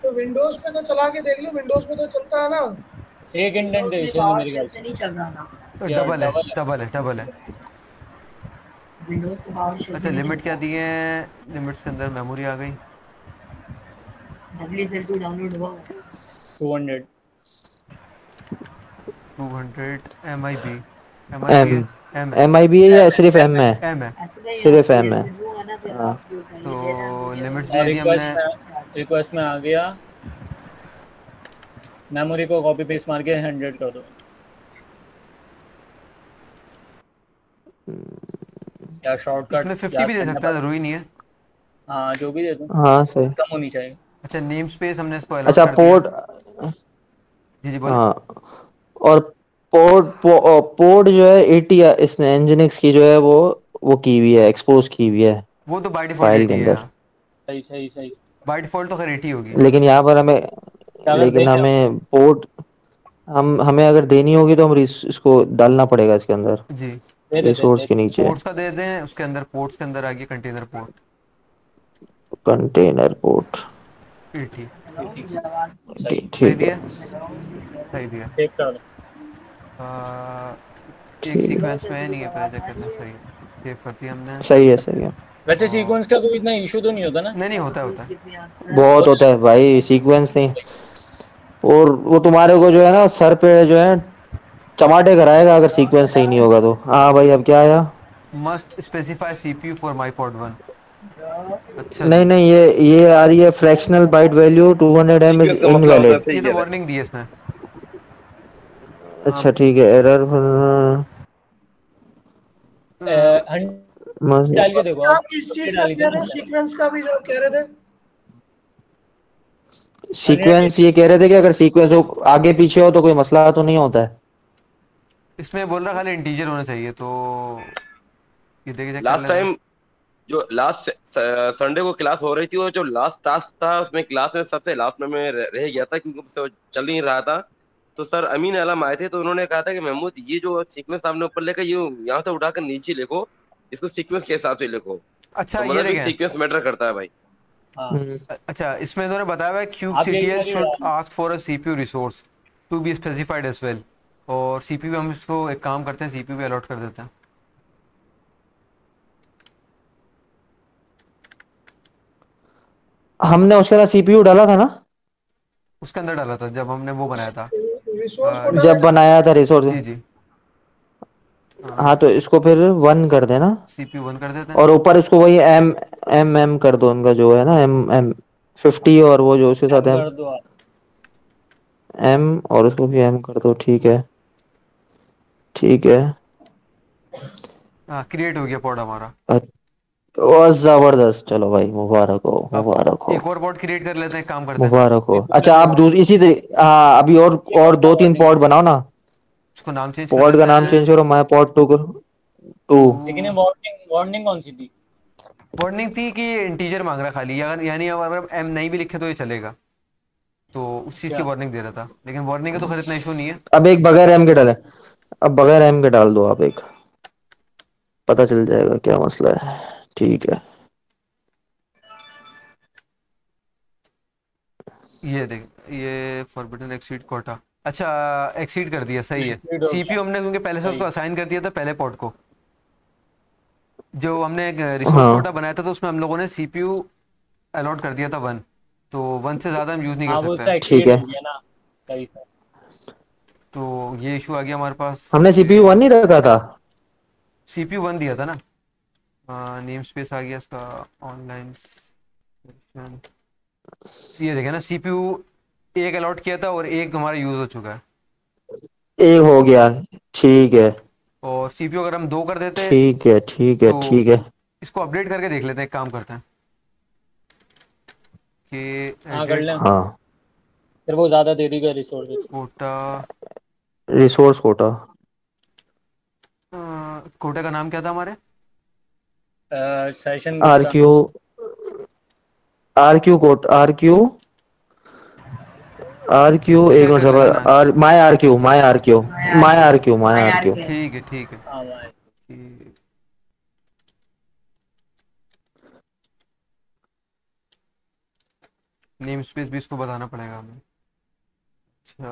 तो विंडोज पे तो चला के देख लो, विंडोज पे तो चलता है ना? एक इंडेंटेशन है मेरे ख्याल से। नहीं चल रहा था। या डबल है, डबल है। डबल है, डबल है। विंडोज से पावर शेल अच्छा नहीं लिमिट क्या चलता। दी है? लिमिट्स के अंदर मेमोरी आ गई, WSL2 डाउनलोड हुआ। 200। 200 MIB। एम है, M है, MIB है या सिर्फ M है? M है। एक्चुअली यहाँ सिर्फ पे M है। वो है ना, फिर हाँ। आप जो तो ये दे रहे हैं मुझे लिमिट्स और दे दी हमने। रिक्वेस्ट में आ गया, मेमोरी को कॉपी पेस्ट मार के 100 कर दो। या शॉर्टकट इसमें 50 याद भी दे करना सकता है, पड़ेगा। जरूरी नहीं है। हाँ जो भी दे दूँ, हाँ सही। कम होनी चाहिए। अच्छा नेम स्पेस हमने इसको अलॉट अच्छा कर दिया। पोर्ट, जी जी बोले। हाँ, और पोर्ट जो है 80, इसने एनजिनिक्स की जो है वो की हुई है, एक्सपोज की हुई है वो तो बाय डिफॉल्ट फाइल के 80 है अंदर। यहाँ। सही सही सही। बाय डिफॉल्ट तो खैर 80 होगी। लेकिन यहाँ पर हमें, क्या अगर दे लेकिन दिया हमें पोर्ट, हमें अगर देनी होगी तो हम इसको डालना पड़ेगा इसके अंदर, जी। दे देते रिसोर्स दे के देते। नीचे। पोर्ट्स का दे दें, उसके अंदर पोर्ट्स के अंदर आ गया कंटेनर पोर्ट कंटेनर पोर्ट 80। ठीक है। सही। सही ठीक है। दिया, सही दिया। सेव कर दो। एक ठीक, सीक्वेंस में है नहीं है, पहले चेक करना। सही है, सेव कर दिया हमने। सही है सही है। वैसे और सीक्वेंस का कोई इतना इशू तो नहीं होता ना? नहीं नहीं, होता है होता है। बहुत हो होता है भाई सीक्वेंस नहीं। और वो तुम्हारे को जो है ना, सर पे जो है चमाटे कराएगा अगर सीक्वेंस सही नहीं होगा तो। हाँ भाई, अब क्या आया? Must specify CPU for my pod 1। अच्छा नहीं जी। नहीं, ये आ रही है fractional byte value 200M is sequence का मसला होता है, इनवैलिड। सही ये तो कह रहे हैं। वार्निंग दी है इसने। अच्छा ठीक है, एरर। हंड्रेड डाल के देखो, आप अब किस चीज 100 का डाली थी कह ना रहे हो, हमने। सीक्वेंस का भी जो कह रहे थे? सीक्वेंस ये कह रहे थे कि अगर सीक्वेंस आगे पीछे हो तो कोई मसला तो नहीं होता है। इसमें बोल रहा खाली इंटीजर होना चाहिए, तो ये देखिए चेक कर लास्ट लेते हैं। टाइम जो लास्ट संडे को क्लास हो रही थी, वो जो लास्ट टास्क था उसमें क्लास में सबसे लास्ट में मैं रह गया था, क्योंकि उससे वो चल नहीं रहा था। तो सर अमीन आलम आए थे, तो उन्होंने कहा था कि महमूद ये जो सीक्वेंस आपने ऊपर लेकर ये यहाँ से उठाकर नीचे लिखो, इसको सीक्वेंस के हिसाब से लिखो। अच्छा तो ये मतलब कि देखें, सीक्वेंस मैटर करता है भाई। हाँ अच्छा इसमें इन्होंने बताया हुआ है क्यूब आप यही सीटीएल बार ही शुड उड़ाना। Ask for a CPU resource to be specified as well. और सीपीयू हम इसको एक काम करते हैं, सीपीयू भी अलॉट कर देते हैं। हमने उसके अंदर सीपीयू डाला था ना, उसके अंदर डाला था जब हमने वो बनाया था। रिसोर्स कोटा में जब बनाया था रिसोर्स। जी जी। हाँ तो इसको फिर 1 कर देना, सीपीयू 1 कर देते हैं। और ऊपर इसको वही एम कर दो, उनका जो है ना एम 50, और वो जो उसके साथ एम एम कर दो आप। एम, और उसको भी एम कर दो। ठीक है, ठीक है। हाँ क्रिएट हो गया पॉड हमारा। ओ जबरदस्त, चलो भाई मुबारक हो, अब मुबारक हो, एक और पॉड क्रिएट कर लेते हैं, काम करते हैं। मुबारक हो। ये पूरा अच्छा आप करवा इसी तरीके, हाँ अभी ये और कौन सा दो तीन वार्निंग पॉड है? बनाओ ना। उसको नाम चेंज कर पॉड का देते नाम हैं चेंज करो, मैं पॉड टू टू। टू। लेकिन ये वार्निंग वार्निंग कौन सी थी? वार्निंग थी कि इंटीजर मांग रहा खाली, अगर यानी अगर एम नहीं भी लिखे तो ये चलेगा, तो उस चीज़ की अच्छा वार्निंग दे रहा था। लेकिन वार्निंग का तो खैर इतना इशू नहीं है। अब एक बगैर एम के डाले, अब बगैर एम के डाल दो आप एक, पता चल जाएगा क्या मसला है। ठीक है। ये देख, ये फॉरबिडन एक्सीड कोटा। अच्छा एक्सीड कर दिया, सही है। एक्सीड हो गया सीपीयू हमने क्योंकि पहले से सही। उसको असाइन कर दिया था पहले पॉड को। जो हमने रिसोर्स कोटा हाँ बनाया था तो उसमें हम लोगों ने सीपीयू अलॉट कर दिया था 1। तो 1 से ज़्यादा हम यूज़ नहीं कर हाँ वो सकते उसका हैं। ठीक एक्सीड है। हो गया ना, सही सर। तो ये इशू आ गया हमारे पास हमने सीपीयू कि 1 नहीं रखा था। सीपीयू 1 दिया था ना। नेम स्पेस आ गया इसका, ऑनलाइन सेशन। ये देखे ना, सीपीयू एक अलॉट किया था और एक हमारा यूज़ हो चुका है। एक हो गया। ठीक है, और सीपीयू अगर हम 2 कर देते ठीक है, ठीक है, तो ठीक है। इसको अपडेट करके देख लेते हैं, एक काम करते हैं कि हाँ कर एडिट लें, हाँ, फिर वो ज़्यादा दे देगा resources. Quota. Resource quota. Quota का नाम क्या था हमारे? Session R quota. Q, R Q quote, R Q एक चेक मिनट कर लेते सबर, हैं ना। R my R Q, my R Q, my R Q, my R Q. ठीक है ठीक है। हाँ भाई। नेम स्पेस भी इसको बताना पड़ेगा हमें। अच्छा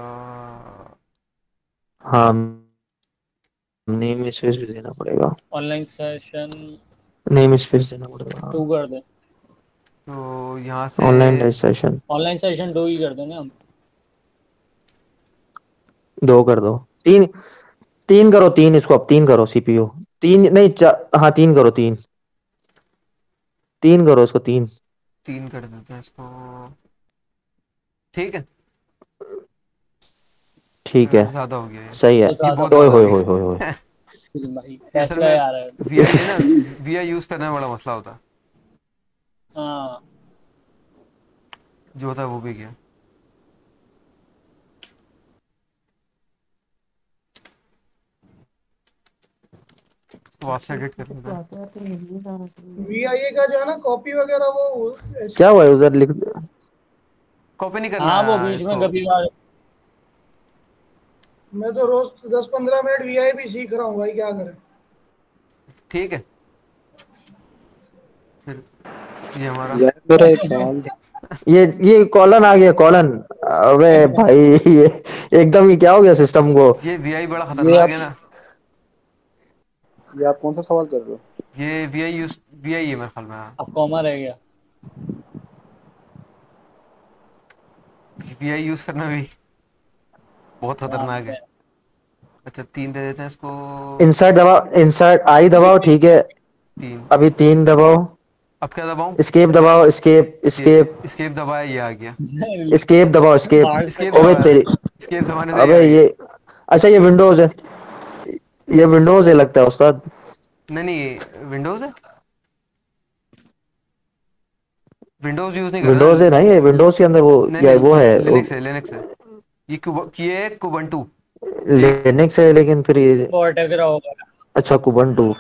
हाँ, नेम स्पेस भी देना पड़ेगा, ऑनलाइन सेशन नेम स्पेस देना पड़ेगा। 2 हाँ, कर दें। तो यहाँ से ऑनलाइन रजिस्ट्रेशन ऑनलाइन सेशन 2 ही कर दें ना हम। 2 कर दो। तीन, तीन करो, तीन इसको अब 3 करो सीपीयू। तीन नहीं हाँ 3 करो, 3, 3 करो इसको, 3। 3 कर देते हैं इसको। ठीक है। ठीक है, ज़्यादा हो गया ये। सही है। बहुत ये ज़्यादा बहुत हो ओए ज़्यादा हो होए गया होए होए होए। गया। भाई, ये असल फैसला में आ रहा है। वीआई है ना, वीआई यूज़ करने में बड़ा मसला होता है। हाँ जो होता है वो भी गया। तो आपसे एडिट कर लेते हैं। वीआईए का जो है ना कॉपी वगैरह वो क्या हुआ है उधर लिख। कॉपी नहीं करना हाँ वो है बीच में इसको। कभी बार। मैं तो रोज 10-15 मिनट वीआई भी सीख रहा हूँ भाई, क्या करें। ठीक है। फिर ये हमारा यार मेरा एक सवाल था। ये कॉलन आ गया, कॉलन। अबे भाई, ये एकदम ही क्या हो गया सिस्टम को। ये वीआई बड़ा ये खतरनाक आप है ना। ये आप कौन सा सवाल कर रहे हो? ये वीआई यूज, वीआई है मेरे ख्याल में। हाँ अब कॉमा रह गया। वीआई यूज करना भी बहुत हाँ खतरनाक है। अच्छा 3 दे देते हैं इसको। इंसर्ट दबाओ, इंसर्ट आई दबाओ, ठीक है। 3। अभी 3 दबाओ। अब क्या दबाऊं? स्केप दबाओ, स्केप स्केप। स्केप। स्केप दबाया, ये आ गया। स्केप दबाओ, हार्ड स्केप। से स्केप ओबे दबाया, तेरी, स्केप दबाने से ये अबे आ गया। ये, अच्छा ये विंडोज है, ये विंडोज है लगता है उस्ताद। नहीं नहीं विंडोज़ है। विंडोज़ यूज़ नहीं कर रहा। विंडोज है ना, ये विंडोज के अंदर वो, नहीं या वो है नहीं लिनक्स है, लिनक्स है। ये है कुबंटू। एक लिनक्स है, लेकिन फिर ये, वो अटक रहा होगा। अच्छा कुबंटू।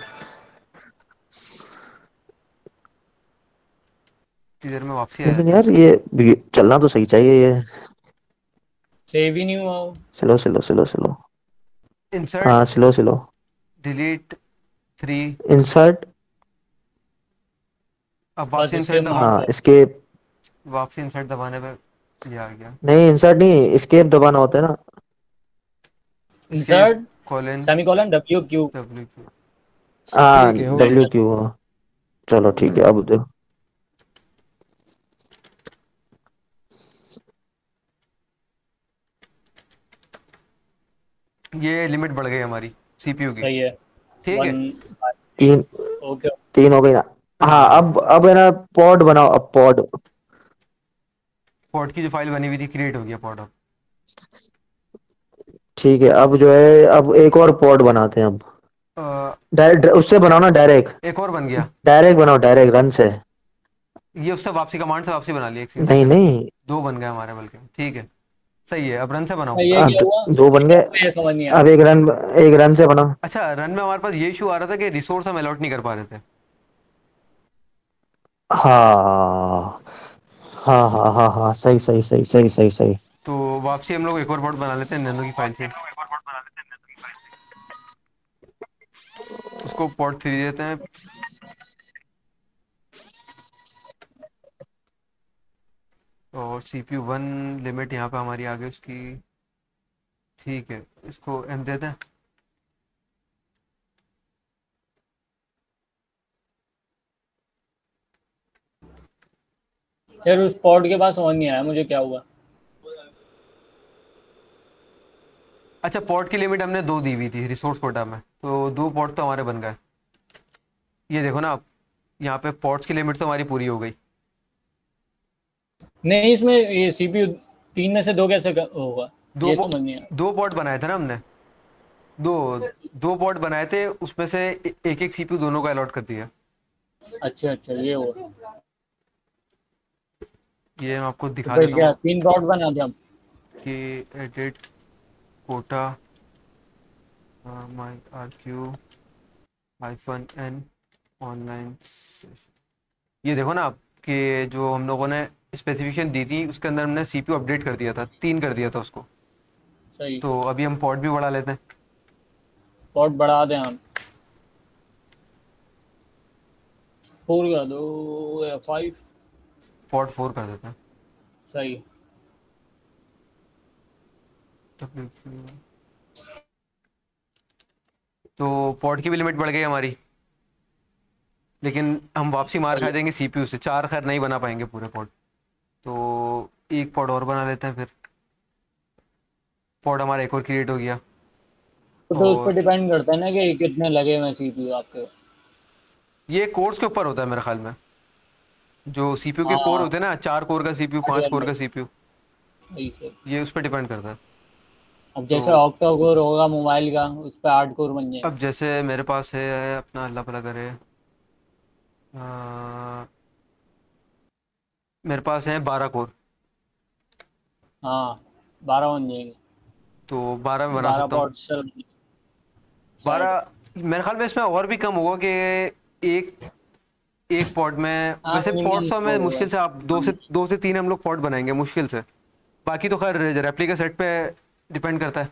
इतनी देर में वापसी आ लेकिन जाती है यार इसकी। ये चलना तो सही चाहिए ये। सेव ही नहीं हुआ वो। Slow slow slow slow. Insert हाँ स्लो स्लो। डिलीट 3। इंसर्ट अब बस वापसी इसके इंसर्ट हाँ मार एस्केप, वापसी इंसर्ट दबाने पे ये आ गया। नहीं इंसर्ट नहीं, एस्केप दबाना होता है ना। Escape insert colon semicolon WQ। W Q. हाँ ठीक है, हो गया। WQ। चलो ठीक है, अब देखो। ये लिमिट बढ़ गई हमारी सीपीयू की। सही है। ठीक है। 1। तीन, ओके। 3 हो गई ना। हाँ हाँ, अब है ना, पॉड बनाओ, अब पॉड। पॉड की जो फाइल बनी हुई थी क्रिएट हो गया पॉड अब। ठीक है, अब जो है, अब एक और पॉड बनाते हैं अब। अ, डायरेक्ट उससे बनाओ ना, डायरेक्ट। एक और बन गया। डायरेक्ट बनाओ, डायरेक्ट रन से। ये उससे वापसी कमांड से वापसी बना ली, एक नहीं सेकंड। नहीं। दो बन गए हमारे बल्कि। ठीक है, सही है। अब रन से बनाओ। ये क्या हुआ? 2 बन गए। ये समझ नहीं अब आया। एक रन से बनाओ। अच्छा, रन में हमारे पास ये इशू आ रहा था कि रिसोर्स हम अलॉट नहीं कर पा रहे थे। हाँ हाँ हाँ हाँ हाँ, सही सही सही सही सही सही। तो वापसी हम लोग एक और पॉड बना लेते हैं नैनो की फाइल से। उसको पॉड 3 देते हैं। और CPU 1 लिमिट यहाँ पे हमारी आ गई उसकी। ठीक है, इसको M देते हैं। यार उस पॉड के पास समझ नहीं आया मुझे क्या हुआ। अच्छा, पॉड की लिमिट हमने 2 दी हुई थी रिसोर्स कोटा में, तो 2 पॉड तो हमारे बन गए। ये देखो ना आप, यहाँ पे पॉड्स की लिमिट तो हमारी पूरी हो गई। नहीं इसमें ये CPU 3 में से 2 कैसे होगा? दो ये समझ नहीं आया। 2 पॉड बनाए थे ना हमने। दो 2 पॉड बनाए थे, उसमें से एक एक CPU दोनों को अलॉट कर दिया। अच्छा अच्छा, ये हुआ। ये मैं आपको तो दिखा फिर देता क्या हूँ 3 पॉड बना दिया हम? कि एडिट कोटा माई RQ -N ऑनलाइन सेशन। ये देखो ना आप कि जो हम लोगों ने स्पेसिफिकेशन दी थी उसके अंदर हमने CPU अपडेट कर दिया था, 3 कर दिया था उसको। सही। तो अभी हम पॉड भी बढ़ा लेते हैं। पॉड बढ़ा दें हम। 4 कर दो या 5। पॉड 4 कर देते हैं। सही। तो पॉड की भी लिमिट बढ़ गई हमारी, लेकिन हम वापसी मार खा सही। देंगे CPU से। 4 खैर नहीं बना पाएंगे पूरे पॉड, तो एक पॉड और बना लेते हैं। फिर पॉड हमारा एक और क्रिएट हो गया। तो उस पर और डिपेंड करता है ना कि कितने लगे हुए CPU आपके। ये कोर्स के ऊपर होता है मेरे ख्याल में। जो CPU के कोर हाँ, होते हैं ना, 4 कोर का CPU, 5 कोर हार्डवेयर का में। CPU, सही सही। ये उस पर डिपेंड करता है। अब तो जैसे ऑक्टा कोर होगा मोबाइल का, उस पर 8 कोर बन अब जाएंगे। जैसे मेरे पास है अपना, अल्लाह भला करे, अ, मेरे पास है 12 कोर। हाँ, 12 बन जाएंगे। तो 12 में बना 12 सकता हूँ। पॉट चल। सेट। 12 मेरे ख्याल में इसमें और भी कम होगा कि एक एक पॉड में। हाँ, वैसे मिनिमम पॉड्स तो हमें कोर होगा। मुश्किल से, आप दो से तीन हम लोग पॉड बनाएंगे मुश्किल से। बाकी तो खैर रेप्लिका सेट पे डिपेंड करता है।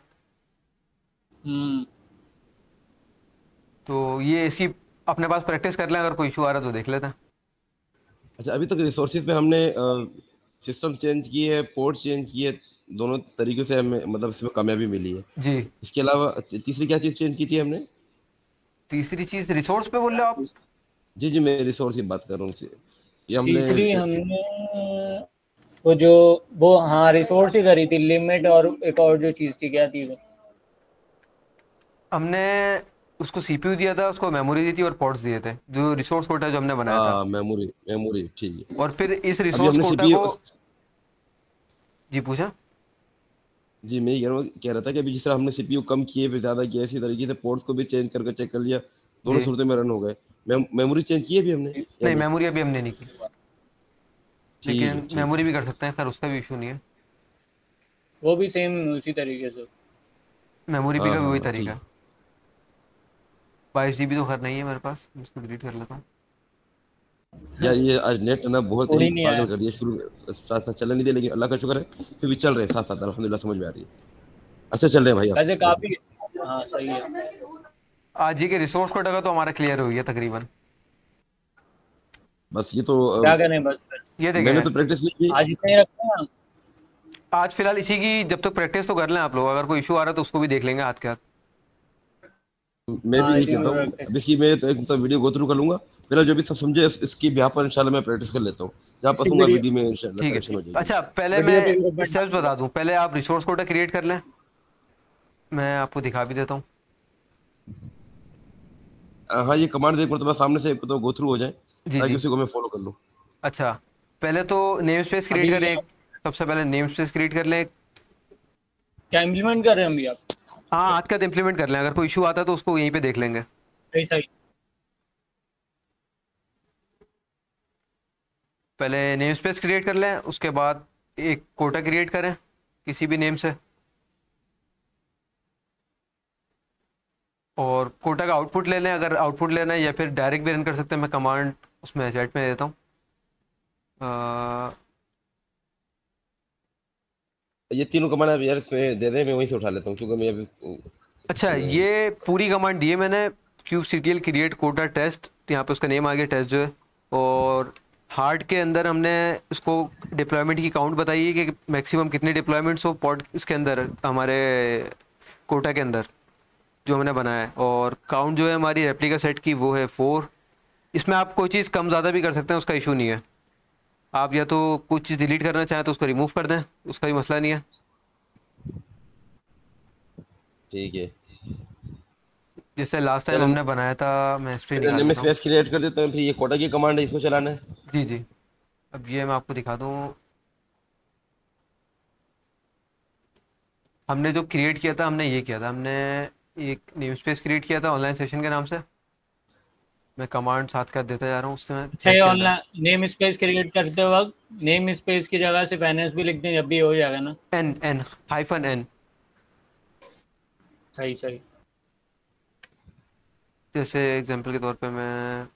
हम्म। तो ये इसकी अपने पास प्रैक्टिस कर लें, अगर कोई इशू आ रहा है तो देख लेते हैं। अच्छा, अभी तक रिसोर्सेज पे हमने सिस्टम चेंज किए है, पोर्ट चेंज किए, दोनों तरीकों से हमें मतलब इसमें कामयाबी मिली है। जी। इसके अलावा तीसरी क्या चीज़ चेंज की थी हमने? तीसरी चीज़ रिसोर्स पे बोल रहे हो आप? जी जी, मैं रिसोर्स की बात कर रहा हूँ। ये हमने तीसरी हमने वो जो वो हाँ रिसोर्स ही करी थी, लिमिट, और एक और जो चीज़ थी, क्या थी वो? हमने उसको CPU दिया था, उसको मेमोरी दी थी और पॉड्स दिए थे, जो रिसोर्स कोटा जो हमने बनाया था। मेमोरी मेमोरी ठीक है। और फिर इस अभी रिसोर्स हमने कोटा सीपीयू, को। जी पूछा। जी मैं कह रहा था कि अभी जिस तरह हमने सीपीयू कम किए पे ज़्यादा किया, इसी तरीके से पोर्ट्स को भी चेंज करके चेक कर लिया, दोनों जी। सूरतें में रन हो गए। मेमोरी चेंज की है अभी हमने या नहीं, नहीं? मेमोरी अभी हमने नहीं की, ठीक है लेकिन ठीक मेमोरी है। भी कर सकते हैं, खैर उसका भी इशू नहीं है। वो भी सेम उसी तरीके से। मेमोरी भी हाँ का भी हाँ वही हाँ, तरीका ठीक। है। 22 GB तो खैर नहीं है मेरे पास, मैं इसको डिलीट कर लेता हूँ। यार ये आज नेट ना बहुत थोड़ी ही नहीं पागल आया। कर दिया, शुरू साथ साथ चलने नहीं दिया, लेकिन अल्लाह का शुक्र है फिर भी चल रहे हैं साथ साथ, अल्हम्दुलिल्लाह समझ में आ रही है। अच्छा चल रहे हैं भाई आप। वैसे काफी। हाँ सही है। आज जी के रिसोर्स कोटा का तो हमारा क्लियर हो गया तकरीबन। बस ये तो क्या करें बस फिर? ये मैंने देखें तो प्रैक्टिस नहीं की। आज इतने ही रखते हैं। आज फिलहाल इसी की जब तक प्रैक्टिस तो कर लें आप लोग, अगर कोई इशू आ रहा है तो उसको भी देख लेंगे हाथ के हाथ। मैं भी हाँ यही इसी कहता में हूँ, प्रैक्टिस। अब इसकी मैं तो एक तो वीडियो गो थ्रू कर लूंगा, फिर जो भी सब समझे इसकी यहाँ पर इंशाल्लाह मैं प्रैक्टिस कर लेता हूँ, जहाँ इसकी पसंद वीडियो वीडियो में इंशाल्लाह ठीक करेक्शन है। हो जाएगी। अच्छा पहले वीडियो पे ग्रुप मैं में स्टेप्स डाल बता दूं, पहले आप रिसोर्स कोटा क्रिएट कर लें, मैं आपको दिखा भी देता हूँ। हाँ ये कमांड एक मरतबा सामने से तो गो थ्रू हो जाए, जी ताकि जी। उसी को मैं फॉलो कर लूँ। अच्छा पहले तो नेम स्पेस क्रिएट अभी करें एक, सबसे पहले नेम स्पेस क्रिएट कर लें एक। क्या इम्प्लीमेंट कर रहे हैं अभी आप? हाँ हाथ का इम्प्लीमेंट कर लें, अगर कोई इशू आता है तो उसको यहीं पे देख लेंगे। सही सही। पहले नेम स्पेस क्रिएट कर लें, उसके बाद एक कोटा क्रिएट करें किसी भी नेम से, और कोटा का आउटपुट ले लें, अगर आउटपुट लेना है, या फिर डायरेक्ट भी रन कर सकते हैं। मैं कमांड उसमें चैट में देता हूँ। ये तीनों कमांड आप यार इसमें दे दें, मैं वहीं से उठा लेता हूँ, क्योंकि मैं अभी अच्छा ये पूरी कमांड दी है मैंने, kubectl क्रिएट कोटा टेस्ट, यहाँ पे उसका नेम आ गया टेस्ट जो है। और हार्ड के अंदर हमने उसको डिप्लॉयमेंट की काउंट बताई है कि मैक्सिमम कितने डिप्लॉयमेंट्स हो पॉड इसके अंदर, हमारे कोटा के अंदर जो हमने बनाया है। और काउंट जो है हमारी रेप्लिका सेट की वो है 4। इसमें आप कोई चीज़ कम ज़्यादा भी कर सकते हैं, उसका इशू नहीं है। आप या तो कुछ चीज़ डिलीट करना चाहें तो उसको रिमूव कर दें, उसका भी मसला नहीं है। ठीक है। जैसे लास्ट टाइम चलो हमने बनाया था, मैं हिस्ट्री मैंने निकाल नेम देता हूँ। स्पेस क्रिएट कर देता हूँ, फिर ये कोटा की कमांड है, इसको चलाना है। जी जी। अब ये मैं आपको दिखा दूँ, हमने जो क्रिएट किया था, हमने ये किया था, हमने एक नेम स्पेस क्रिएट किया था ऑनलाइन सेशन के नाम से। मैं कमांड साथ का देता जा रहा हूँ उसमें अच्छा चैट ये के अंदर। ऑनलाइन नेम स्पेस क्रिएट करते वक्त नेम स्पेस की जगह सिर्फ एनएस भी लिख दें जब भी हो जाएगा ना? एन एन हाइफन एन, सही सही। जैसे एग्जांपल के तौर पे मैं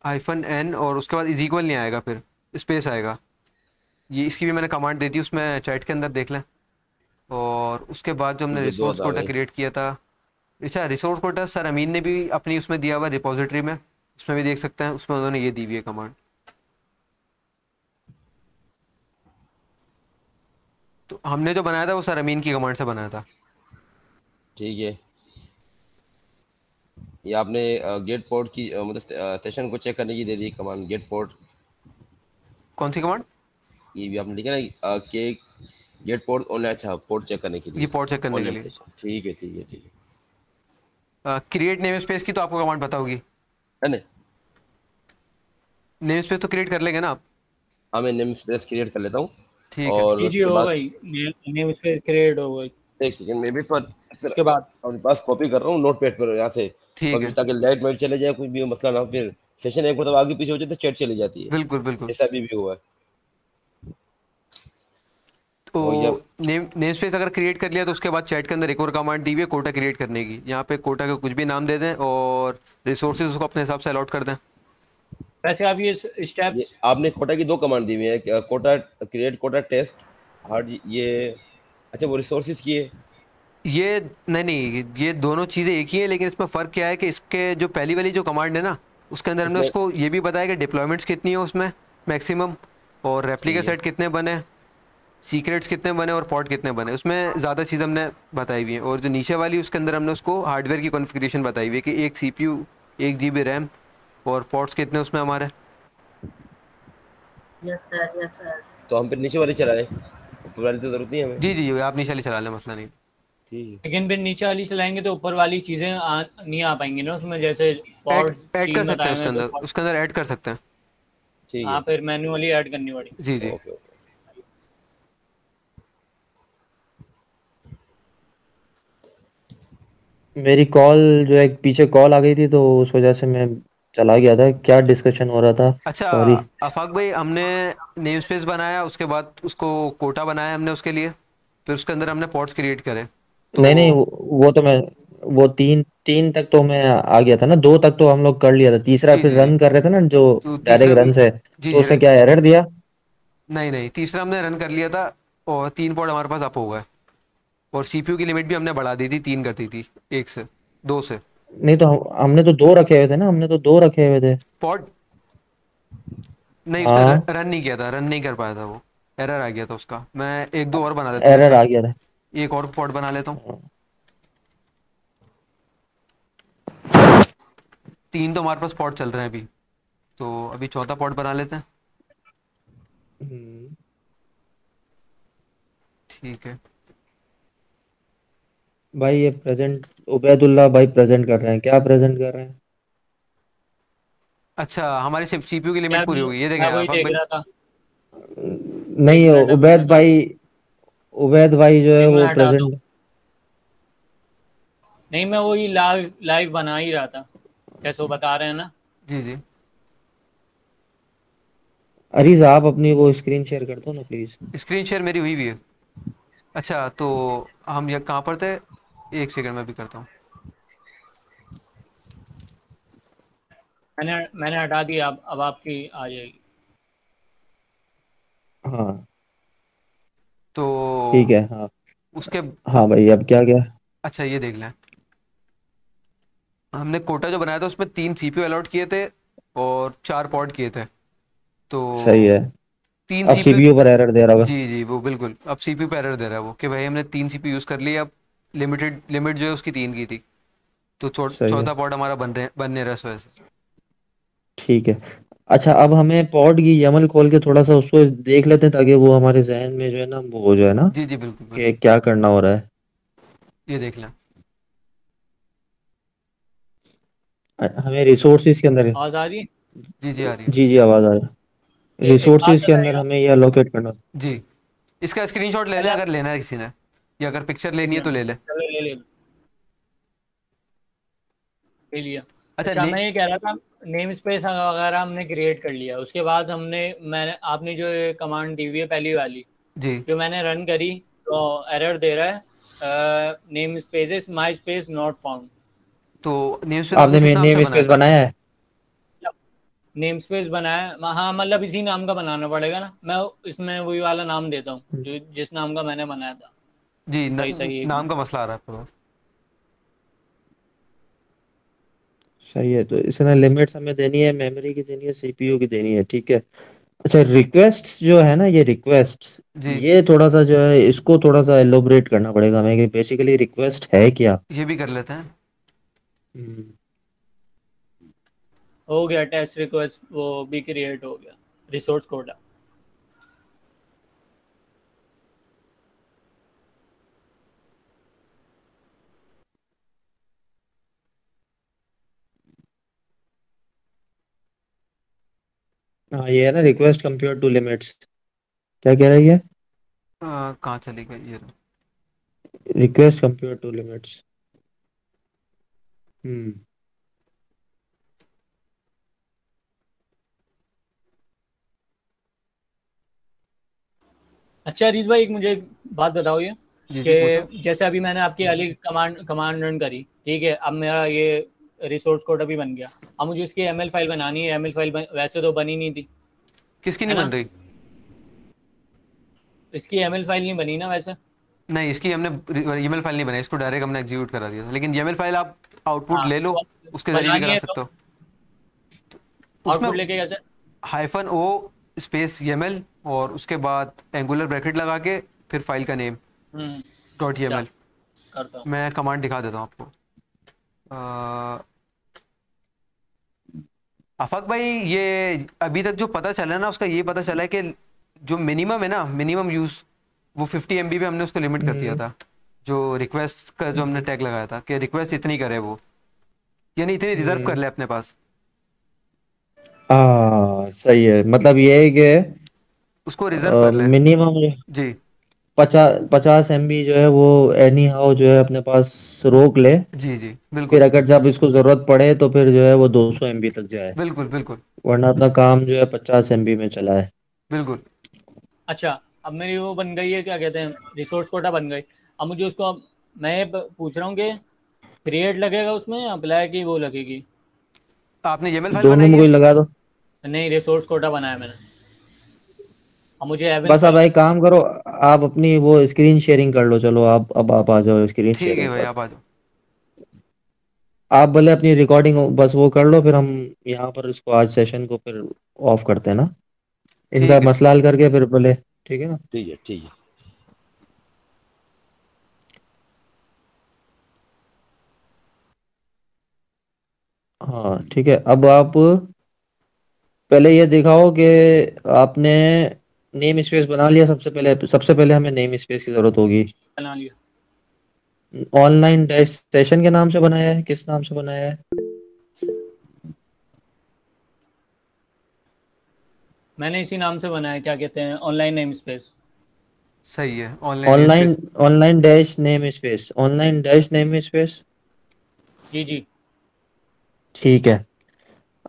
हाइफन एन और उसके बाद इज इक्वल नहीं आएगा, फिर स्पेस आएगा। ये इसकी भी मैंने कमांड दे दी, उसमें चैट के अंदर देख लें। और उसके बाद जो हमने ये दो रिसोर्स आ कोटा गई। क्रिएट किया था, अच्छा रिसोर्स कोटा सर अमीन ने भी अपनी उसमें दिया हुआ रिपोजिटरी में, उसमें भी देख सकते हैं, उसमें उन्होंने ये दी हुई है कमांड। तो हमने जो बनाया था वो सर अमीन की कमांड से बनाया था। ठीक है। ये आपने गेट पोर्ट की मतलब सेशन को चेक करने की दे दी कमांड, गेट पोर्ट। कौन सी कमांड? ये भी आपने लिखा ना के गेट पोर्ट ऑनलाइन, अच्छा पोर्ट चेक करने के ये लिए पोर्ट चेक करने के ऑनलाइन लिए। सेशन। ठीक है ठीक है ठीक है। क्रिएट नेम स्पेस की तो आपको कमांड पता होगी। है ना? नेम स्पेस तो क्रिएट कर लेंगे ना आप? हाँ मैं नेम स्पेस क्रिएट कर लेता हूँ, ठीक है। और जी जी उसके हो बाद गई। नेम स्पेस क्रिएट हो गई। एक सेकंड में भी पर फिर उसके बाद अपने पास कॉपी कर रहा हूँ नोट पैड पर यहाँ से, ठीक कभी है। ताकि लाइट वाइट चले जाए, कुछ भी मसला ना हो, फिर सेशन एक मतलब आगे पीछे हो जाए तो चैट चली जाती है, बिल्कुल बिल्कुल। ऐसा भी हुआ है। तो और ये नेम नेम स्पेस अगर क्रिएट कर लिया तो उसके बाद चैट के अंदर एक और कमांड दी हुई है कोटा क्रिएट करने की। यहाँ पे कोटा का कुछ भी नाम दे दें और रिसोर्सेज उसको अपने हिसाब से अलॉट कर दें। वैसे आप ये ये स्टेप्स आपने कोटा की दो कमांड दी हुई है, quota create quota test hard ये, अच्छा वो रिसोर्सेज की है। ये नहीं नहीं, ये दोनों चीज़ें एक ही है, लेकिन इसमें फ़र्क क्या है कि इसके जो पहली वाली जो कमांड है ना, उसके अंदर हमने इसमें उसको ये भी बताया कि डिप्लॉयमेंट्स कितनी है उसमें मैक्सिमम, और रेप्लिका ठीक है। सेट कितने बने, सीक्रेट्स कितने बने और पॉट कितने बने, उसमें ज़्यादा चीज़ हमने बताई हुई है। और जो नीचे वाली उसके अंदर हमने उसको हार्डवेयर की कॉन्फ़िगरेशन बताई हुई है कि एक CPU 1 GB रैम और पॉट्स कितने उसमें हमारे। Yes sir, yes sir. तो हम फिर नीचे वाली चलाएं, ऊपर वाली तो जरूरत नहीं है हमें। जी जी, आप नीचे वाली चला लें, मसला नहीं। ठीक है। लेकिन फिर नीचे वाली चलाएंगे तो ऊपर वाली चीजें नहीं आ पाएंगी ना उसमें, जैसे ऐड पॉड ऐड कर 3 सकते हैं बताए हुए उसके हैं तो अंदर, उसके अंदर ऐड कर सकते हैं। ठीक हाँ है। फिर मैन्युअली ऐड करनी पड़ी। जी जी। Okay okay. मेरी कॉल जो है, पीछे कॉल आ गई थी तो उस वजह से मैं चला गया था। क्या डिस्कशन हो रहा था? अच्छा सॉरी। आफाक भाई, हमने नेम स्पेस बनाया, उसके बाद उसको कोटा बनाया हमने उसके लिए, फिर उसके अंदर हमने पॉड्स क्रिएट करे। तो नहीं नहीं, वो तो मैं, वो तीन तीन तक तो मैं आ गया था ना, दो तक तो हम लोग कर लिया था, तीसरा जी फिर जी जी। रन कर रहे थे ना जो तो तीसरा डायरेक्ट भी, रन से, जी तो जी उसने क्या एरर दिया? नहीं नहीं, तीसरा हमने रन कर लिया था और 3 पॉड हमारे पास अप हो गए। और CPU की लिमिट भी हमने बढ़ा दी थी, 3 कर दी थी, 1 से 2 से। नहीं तो हमने तो दो रखे हुए थे ना, हमने तो दो रखे हुए थे। पॉड नहीं, उसने हाँ, रन नहीं किया था, रन नहीं कर पाया था वो, एरर आ गया था उसका। मैं एक दो और बना लेता हूँ, एरर आ गया था। एक और पॉड बना लेता हूँ। हाँ। 3 तो हमारे पास पॉड चल रहे हैं अभी, तो अभी चौथा पॉड बना लेते हैं। हम्म, ठीक है। भाई ये प्रेजेंट उबैदुल्ला भाई प्रेजेंट कर रहे हैं, क्या प्रेजेंट कर रहे हैं? अच्छा, हमारी सिर्फ सीपीयू की लिमिट यार पूरी हो गई, ये देखें मैं यार वही आफाक देख भाई। रहा था। एक नहीं, मिनट, अभी मैं उबैद हटा भाई, उबैद भाई जो है एक वो मिनट हटा दो। प्रेजेंट। नहीं, मैं वही लाइव लाइव बना ही रहा था, कैसे वो बता रहे हैं ना। जी जी। अरीज आप अपनी वो स्क्रीन शेयर कर दो ना प्लीज। स्क्रीन शेयर मेरी हुई भी है। अच्छा, तो हम ये कहाँ पर थे? एक सेकंड में भी करता हूँ। मैंने हटा दिया, अब आपकी आ जाएगी। हाँ तो ठीक है। हाँ उसके हाँ भाई, अब क्या क्या? अच्छा, ये देख लें। हमने कोटा जो बनाया था उसमें 3 सीपीयू अलॉट किए थे और 4 पॉड किए थे। तो सही है। 3 अब सीपीयू। सीपीयू पर एरर दे रहा होगा। जी जी, वो बिल्कुल अब सीपीयू पे एरर दे रहा है वो, कि भाई हमने 3 सीपीयू यूज़ कर लिए, अब लिमिट जो है उसकी 3 की थी। तो सही है। चौथा पॉड हमारा बनने रहा है इस वजह से। ठीक है। अच्छा, अब हमें पॉड की यमल खोल के थोड़ा सा उसको देख लेते हैं, ताकि वो हमारे जहन में जो है ना वो हो जाए ना जी जी, बिल्कुल कि बिल्कुल। क्या करना हो रहा है। ये देख लें। हमें रिसोर्सिस के अंदर। आवाज़ आ रही है? जी जी, आ रही है। जी जी, आवाज आ रही है। एक बात रिसोर्सिस के अंदर बताइएगा। हमें ये लोकेट करना। जी, इसका स्क्रीनशॉट ले लें पहले आप अगर लेना है किसी ने, या अगर पिक्चर एक लेनी है तो मिनट, ले ले। चलो ले लिया। अच्छा अच्छा, मैं ये कह रहा था, नेम स्पेस वगैरह हमने क्रिएट कर लिया, उसके बाद मैंने आपने जो ये कमांड दी हुई है पहली वाली, जी, जो मैंने रन करी, तो एरर दे रहा है, name space my space not found. तो नेम स्पेस आपने आपने किस नाम से नेम बनाया स्पेस था? बनाया है? नेम स्पेस बनाया, हाँ, मतलब इसी नाम का बनाना पड़ेगा ना। मैं इसमें वही वाला नाम देता हूँ जो जिस नाम का मैंने बनाया था। जी, सही सही, एक नाम मिनट। का मसला आ रहा है आपके पास। सही है। तो इसने लिमिट्स हमें देनी है, मेमोरी की देनी है, सीपीयू की देनी है, ठीक है। अच्छा, रिक्वेस्ट जो है ना, ये रिक्वेस्ट, जी, ये थोड़ा सा जो है इसको थोड़ा सा एलोबरेट करना पड़ेगा हमें कि बेसिकली रिक्वेस्ट है क्या। ये भी कर लेते हैं। हम्म। हो गया, टेस्ट रिक्वेस्ट वो भी क्रिएट हो गया, रिसोर्स कोड। हाँ, ये है ना, रिक्वेस्ट कंपेयर टू लिमिट्स। क्या कह रही है? कहाँ चली गई ये? Request compare to limits. Hmm. अच्छा अरीज भाई, एक मुझे एक बात बताओ, ये जी जी, पूछो। कि जैसे अभी मैंने आपकी वाली कमांड रन करी, ठीक है, अब मेरा ये रिसोर्स कोड अभी बन गया। अब मुझे इसकी एमएल फाइल बनानी है, एमएल फाइल वैसे तो बनी नहीं थी, किसकी है नहीं ना। बन रही? इसकी एमएल फाइल नहीं बनी ना वैसे। नहीं, इसकी हमने ईमेल फाइल नहीं बनाई, इसको डायरेक्ट हमने एग्जीक्यूट करा दिया था, लेकिन ईमेल फाइल आप आउटपुट हाँ, ले लो, तो उसके जरिए भी बनानी करा है तो सकते हो। उसमें आउटपुट लेके कैसे? -o स्पेस yml और उसके बाद एंगुलर ब्रैकेट लगा के फिर फाइल का नेम हम्म। डॉट चल, yml। करता हूँ। मैं कमांड दिखा देता हूँ आपको। अ, आफाक भाई, ये अभी तक जो पता चला है ना, उसका ये पता चला है कि जो मिनिमम है ना, मिनिमम यूज़, वो 50 MB पे हमने उसको लिमिट कर दिया हम्म। था। जो रिक्वेस्ट का जो हमने हम्म। टैग लगाया था कि रिक्वेस्ट इतनी करे वो, यानी इतनी रिजर्व कर हम्म। ले अपने पास, हाँ सही है, मतलब ये है कि उसको रिजर्व कर ले। मिनिमम जी 50 50 MB जो है वो एनी हाउ जो है अपने पास रोक ले। जी जी, फिर बिल्कुल अगर जब इसको जरूरत पड़े तो फिर जो है वो 200 MB तक जाए। बिल्कुल बिल्कुल वरना अपना काम जो है 50 MB में चला है। बिल्कुल। अच्छा, अब मेरी वो बन गई है, क्या कहते हैं, रिसोर्स कोटा बन गई। अब मुझे उसको, अब मैं ये पूछ रहा हूँ कि क्रिएट लगेगा उसमें या अप्लाई की वो लगेगी? आपने ईमेल फाइल दोनों बनाई में है? कोई लगा दो। नहीं, रिसोर्स कोटा बनाया मैंने। अब मुझे एवन बस अब फाइल। एक काम करो, आप अपनी वो स्क्रीन शेयरिंग कर लो। चलो आप, अब आप आ जाओ स्क्रीन ठीक है शेयरिंग भाई, पर। आप आ जाओ। आप भले अपनी रिकॉर्डिंग बस वो कर लो, फिर हम यहाँ पर इसको आज सेशन को फिर ऑफ करते हैं ना, इनका ठीक है। मसला हल करके फिर भले। ठीक है ना। ठीक है, ठीक है। हाँ ठीक है। अब आप पहले ये दिखाओ कि आपने नेम स्पेस बना लिया। सबसे पहले हमें नेम स्पेस की जरूरत होगी। बना लिया। ऑनलाइन डैश सेशन के नाम से बनाया है, किस नाम से बनाया है? मैंने इसी नाम से बनाया, क्या कहते हैं, ऑनलाइन नेम स्पेस। सही है, online name online space. Online dash name space, online dash name space. जी जी। ठीक है।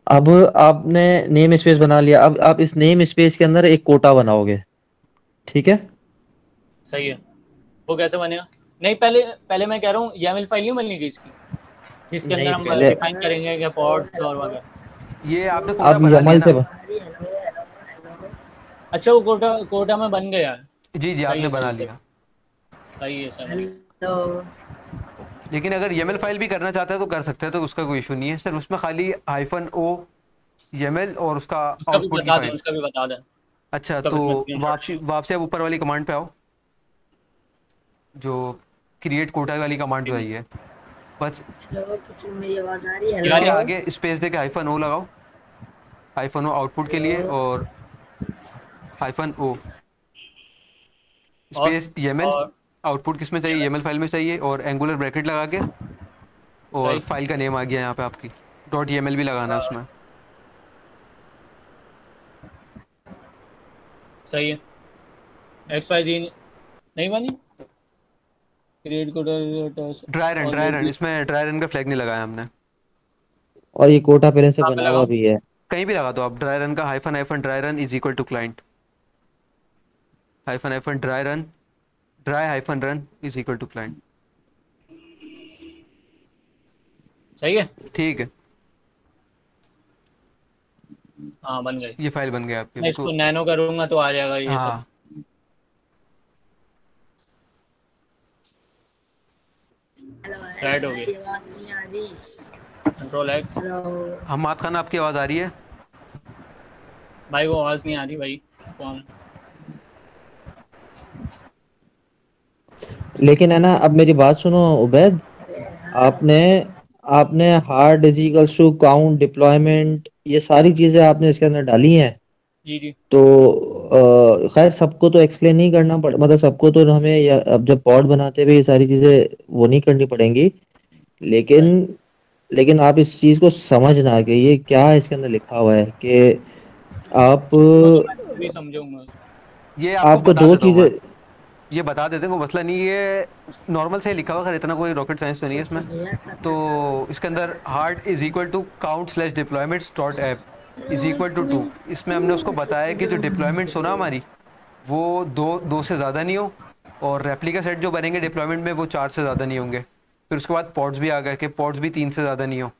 अब आपने नेम स्पेस बना लिया। अब आप इस नेम स्पेस के अंदर एक कोटा बनाओगे। ठीक है। सही है। वो कैसे बनेगा? नहीं, पहले पहले मैं कह रहा हूँ YAML फाइल नहीं बनेगी इसकी, जिसके अंदर नहीं हम पहले डिफाइन करेंगे क्या पॉड्स और वगैरह। ये आपने कोटा आप बना लिया यमल ना? से अच्छा, वो कोटा कोटा में बन गया है। जी जी, सही आपने है, सही बना सही। लिया। सही है, सही। लेकिन अगर YAML फाइल भी करना चाहता है तो कर सकता है, तो उसका कोई इशू नहीं है सर। उसमें खाली -o YAML और उसका उसका भी आउटपुट की बता दें, फाइल। उसका भी बता दें। अच्छा, उसका तो भी मैं स्क्रीनशॉट। वापसी वापसी आप ऊपर वाली कमांड पे आओ, जो क्रिएट कोटा वाली कमांड जो आई है, बस क्या इसके वाली? आगे स्पेस देके -o लगाओ। -o आउटपुट के लिए, और -o और स्पेस YAML। और आउटपुट किस में चाहिए? YAML फाइल में चाहिए, और एंगुलर ब्रैकेट लगा के, और सही फाइल का नेम आ गया यहाँ पे आपकी। .yaml भी लगाना है उसमें। सही है। XYZ नहीं बनी। Create quota dry run, already इसमें ड्राई रन का फ्लैग नहीं लगाया हमने। और ये कोटा पहले से कहाँ पे बना हुआ लगाऊं? भी है। कहीं भी लगा दो आप। ड्राई रन का hyphen hyphen dry run is equal to client, hyphen hyphen dry run, dry hyphen run is equal to client. सही है। ठीक है, हाँ, बन गई। ये फाइल बन गई आपकी। मैं इसको इसको नैनो करूंगा तो आ जाएगा ये सब। हाँ, ऐड हो गया। Ctrl X। हमाद खान आपकी आवाज़ आ रही है? भाई वो आवाज नहीं आ रही भाई। कौन? लेकिन है ना, अब मेरी बात सुनो उबैद। आपने आपने hard equals to count deployment, ये सारी चीजें आपने इसके अंदर डाली हैं। जी जी। तो खैर सबको तो एक्सप्लेन नहीं करना पड़, मतलब सबको तो हमें अब जब पॉड बनाते हुए ये सारी चीजें वो नहीं करनी पड़ेंगी। लेकिन लेकिन आप इस चीज को समझना कि ये क्या है इसके अंदर लिखा हुआ है कि आप वो तो मैं खुद ही समझूंगा। ये आपको आपको बता दो देता हूँ चीजें। मैं। ये बता देते हैं, कोई मसला नहीं। ये नॉर्मल से ही लिखा हुआ, खैर इतना कोई रॉकेट साइंस तो नहीं है इसमें। तो इसके अंदर hard is equal to count slash deployments dot app is equal to 2। इसमें हमने उसको बताया कि जो डिप्लॉयमेंट्स हो ना हमारी, वो दो से ज़्यादा नहीं हो, और रेप्लिका सेट जो बनेंगे डिप्लॉयमेंट में वो 4 से ज़्यादा नहीं होंगे। फिर उसके बाद पॉड्स भी आ गए कि पॉड्स भी 3 से ज़्यादा नहीं हो।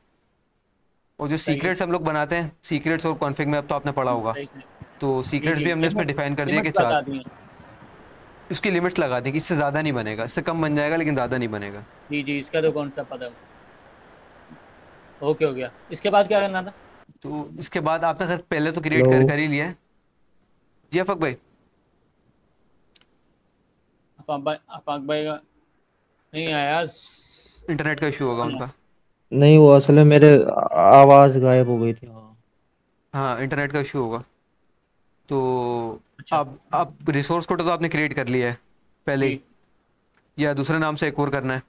और जो सही है। सीक्रेट्स हम लोग बनाते हैं, सीक्रेट्स और कॉन्फ़िग में अब तो आपने पढ़ा होगा, सही सही। तो जी सीक्रेट्स जी, भी हमने इसमें लिमिट डिफाइन कर दिया कि लिमिट्स बता 4। दी हैं। उसकी लिमिट्स लगा दी कि इससे ज़्यादा नहीं बनेगा, इससे कम बन जाएगा लेकिन ज़्यादा नहीं बनेगा। जी जी, इसका तो कॉन्सेप्ट पता है। ओके, हो गया। इसके बाद क्या करना था? तो इसके बाद आपने खैर पहले तो क्रिएट हेलो। कर ही लिया है। जी अफक भाई। आफाक भाई का नहीं आया। इंटरनेट का इशू होगा उनका। नहीं, वो असल में मेरे आवाज गायब हो गई थी। हाँ। हाँ, इंटरनेट का इशू होगा। तो अच्छा। अब रिसोर्स कोड तो आपने क्रिएट कर लिया है पहले ही, जी। या दूसरे नाम से एक और करना है,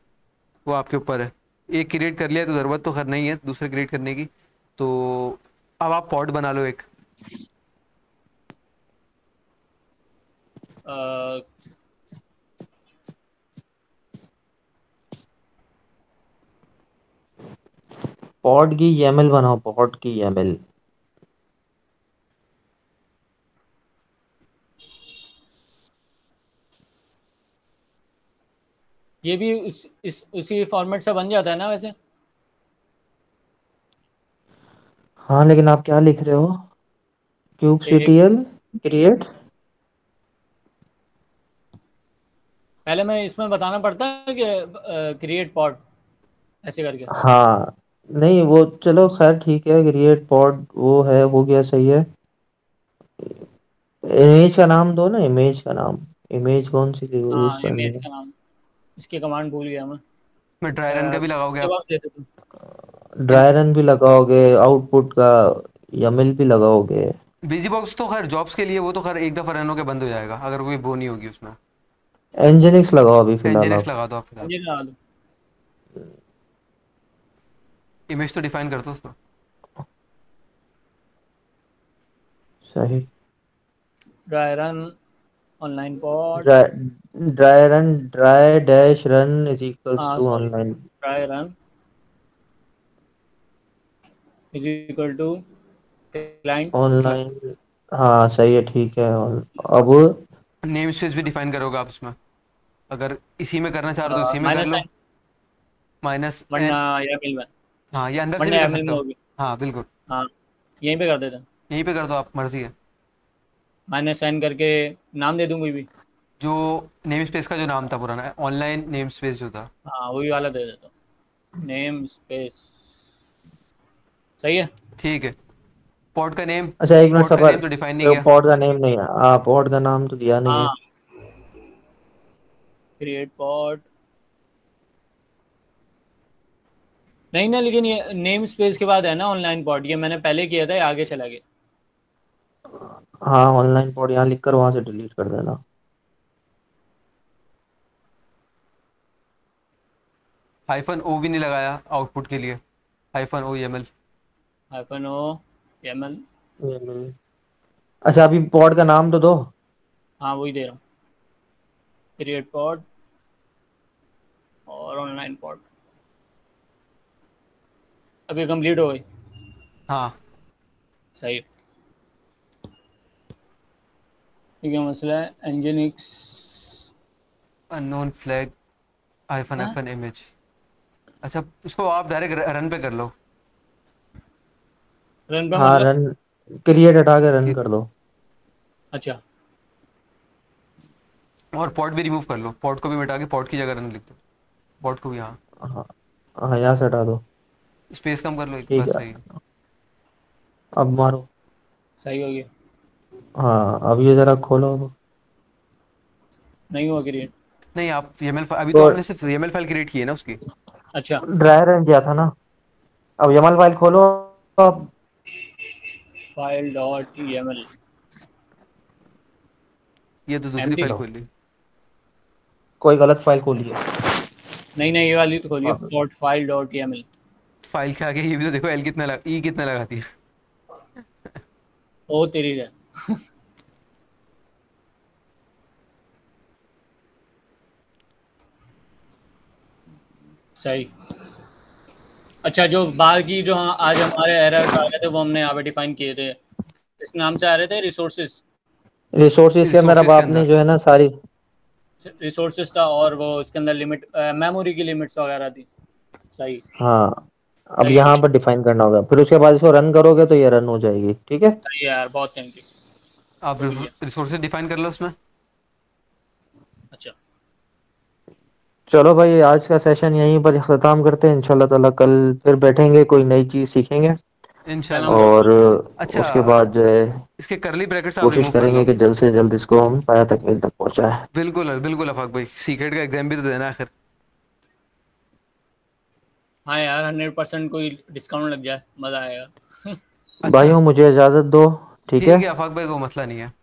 वो आपके ऊपर है। एक क्रिएट कर लिया है तो ज़रूरत तो खैर नहीं है दूसरे क्रिएट करने की। तो अब आप पॉड बना लो एक। अ, पॉड की YAML बनाओ, पॉड की YAML। ये भी इस उसी फॉर्मेट से बन जाता है ना वैसे? हाँ लेकिन आप क्या लिख रहे हो? एक kubectl क्रिएट। पहले मैं इसमें बताना पड़ता है कि क्रिएट पॉट ऐसे करके। हाँ नहीं वो चलो खैर ठीक है, क्रिएट पॉड वो है, हो गया, सही है। इमेज का नाम दो ना, इमेज का नाम। इमेज कौन सी यूज हाँ करनी इमेज है? का नाम, इसकी कमांड भूल गया मैं। मैं ड्राई रन का भी लगाओगे उसके आप? बाद दे देता हूँ। ड्राई रन भी लगाओगे, आउटपुट का यमल भी लगाओगे? बिजी बॉक्स तो खैर जॉब्स के लिए, वो तो खैर एक दफ़ा रन होकर बंद हो जाएगा अगर कोई वो नहीं होगी उसमें। एनजिनिक्स लगाओ अभी फिलहाल एनजीएनएक्स आप। लगा दो आप फिलहाल। ये लगा दो। इमेज तो डिफाइन कर दो उसको। सही। Dry run online pod. Dry run, dry dash run is equals हाँ to sorry, online. Dry run is equal to client. Online, हाँ सही है, ठीक है। और अब नेम स्पेस भी डिफाइन करोगे आप उसमें, अगर इसी में करना चाह रहे हो तो इसी में कर माइनस लो। साइन, माइनस वरना एन। या मिल में। हाँ, ये अंदर से भी वरना कर एमएल सकते में हो। होगी। हाँ बिल्कुल। हाँ यहीं पे कर देते हैं। यहीं पे कर दो, आप मर्जी है। माइनस साइन करके नाम दे दूँ कोई भी। जो नेम स्पेस का जो नाम था पुराना, ऑनलाइन नेम स्पेस जो था। हाँ वही वाला दे देता हूँ, नेम स्पेस। सही है। ठीक है। पॉड का नेम, अच्छा एक मिनट पॉड का सफर, नेम तो डिफाइन नहीं किया। पॉड का नेम नहीं है, हाँ पॉड का नाम तो दिया नहीं है। हाँ क्रिएट पॉड, नहीं ना, लेकिन ये नेम स्पेस के बाद है ना ऑनलाइन पॉड, ये मैंने पहले किया था, ये आगे चला गया। हाँ ऑनलाइन पॉड यहाँ लिख कर वहां से डिलीट कर देना। हाइफन ओ भी नहीं लगाया आउटपुट के लिए, हाइफन ओ एमएल। हाइफन ओ एमएल। अच्छा अभी पॉड का नाम तो दो। हाँ वही दे रहा हूँ, क्रिएट पॉड और ऑनलाइन पॉड। अभी कंप्लीट हो गई। हाँ। सही। ठीक है, मसला है एंजिनिक्स। अननोन फ्लैग हाइफन हाँ हाइफन इमेज। अच्छा, इसको आप डायरेक्ट रन पे कर लो। रन पे हाँ मतलब? रन, क्रिएट हटा के रन कि- कर दो। अच्छा और पॉड भी रिमूव कर लो, पॉड को भी मिटा के पॉड की जगह रन लिख दो। पॉड को भी, हाँ। हाँ हाँ यहाँ से हटा दो। स्पेस कम कर लो एक, ठीक बस है, सही है। अब मारो। सही हो गया। हाँ अब ये जरा खोलो अब। नहीं हुआ क्रिएट। नहीं, आप YAML अभी तो तो आपने सिर्फ YAML फाइल क्रिएट की है ना उसकी। अच्छा ड्राई रन किया था ना, अब यमल फाइल खोलो अब। File dot ML. ये तो दूसरी एम्प्टी। फाइल खोल ली। कोई गलत फाइल खोली है। नहीं नहीं, ये वाली तो खोलिए, हाँ, plot file dot ML. File के आगे ये भी तो देखो, एल कितना ई कितना लगाती है। ओ तेरी है। सही। अच्छा जो बाकी जो हाँ आज हमारे एरर आ रहे थे वो हमने यहाँ पे डिफाइन किए थे, इस नाम से आ रहे थे रिसोर्सेज। रिसोर्सेज के अंदर अब रिसोर्सेज के आपने अंदर। जो है ना सारी। रिसोर्सेज था और वो इसके अंदर लिमिट, मेमोरी की लिमिट्स वगैरह थी। सही। हाँ अब सही है यहाँ पर डिफाइन करना होगा, फिर उसके बाद इसको रन करोगे तो ये रन हो जाएगी, ठीक है। सही है यार, बहुत थैंक यू। आप समझ गया। रिसोर्सेज डिफाइन कर लो उसमें। अच्छा चलो भाई आज का सेशन यहीं पर ख़त्म करते हैं, इंशाल्लाह ताला कल फिर बैठेंगे, कोई नई चीज़ सीखेंगे। कल हम इंशाल्लाह। और अच्छा, उसके बाद जो है इसके करली ब्रैकेट्स आप कोशिश रिमूव कर करेंगे लो। कि जल्द से जल्द इसको हम पाया तकमील तक पहुंचाएं। बिल्कुल बिल्कुल अफाक भाई, सीक्रेट का एग्जाम भी तो देना है आखिर। हाँ यार 100% कोई डिस्काउंट लग जाए, मज़ा आएगा। अच्छा, भाइयों मुझे इजाज़त दो, ठीक है। ठीक है अफाक भाई, को मसला नहीं है।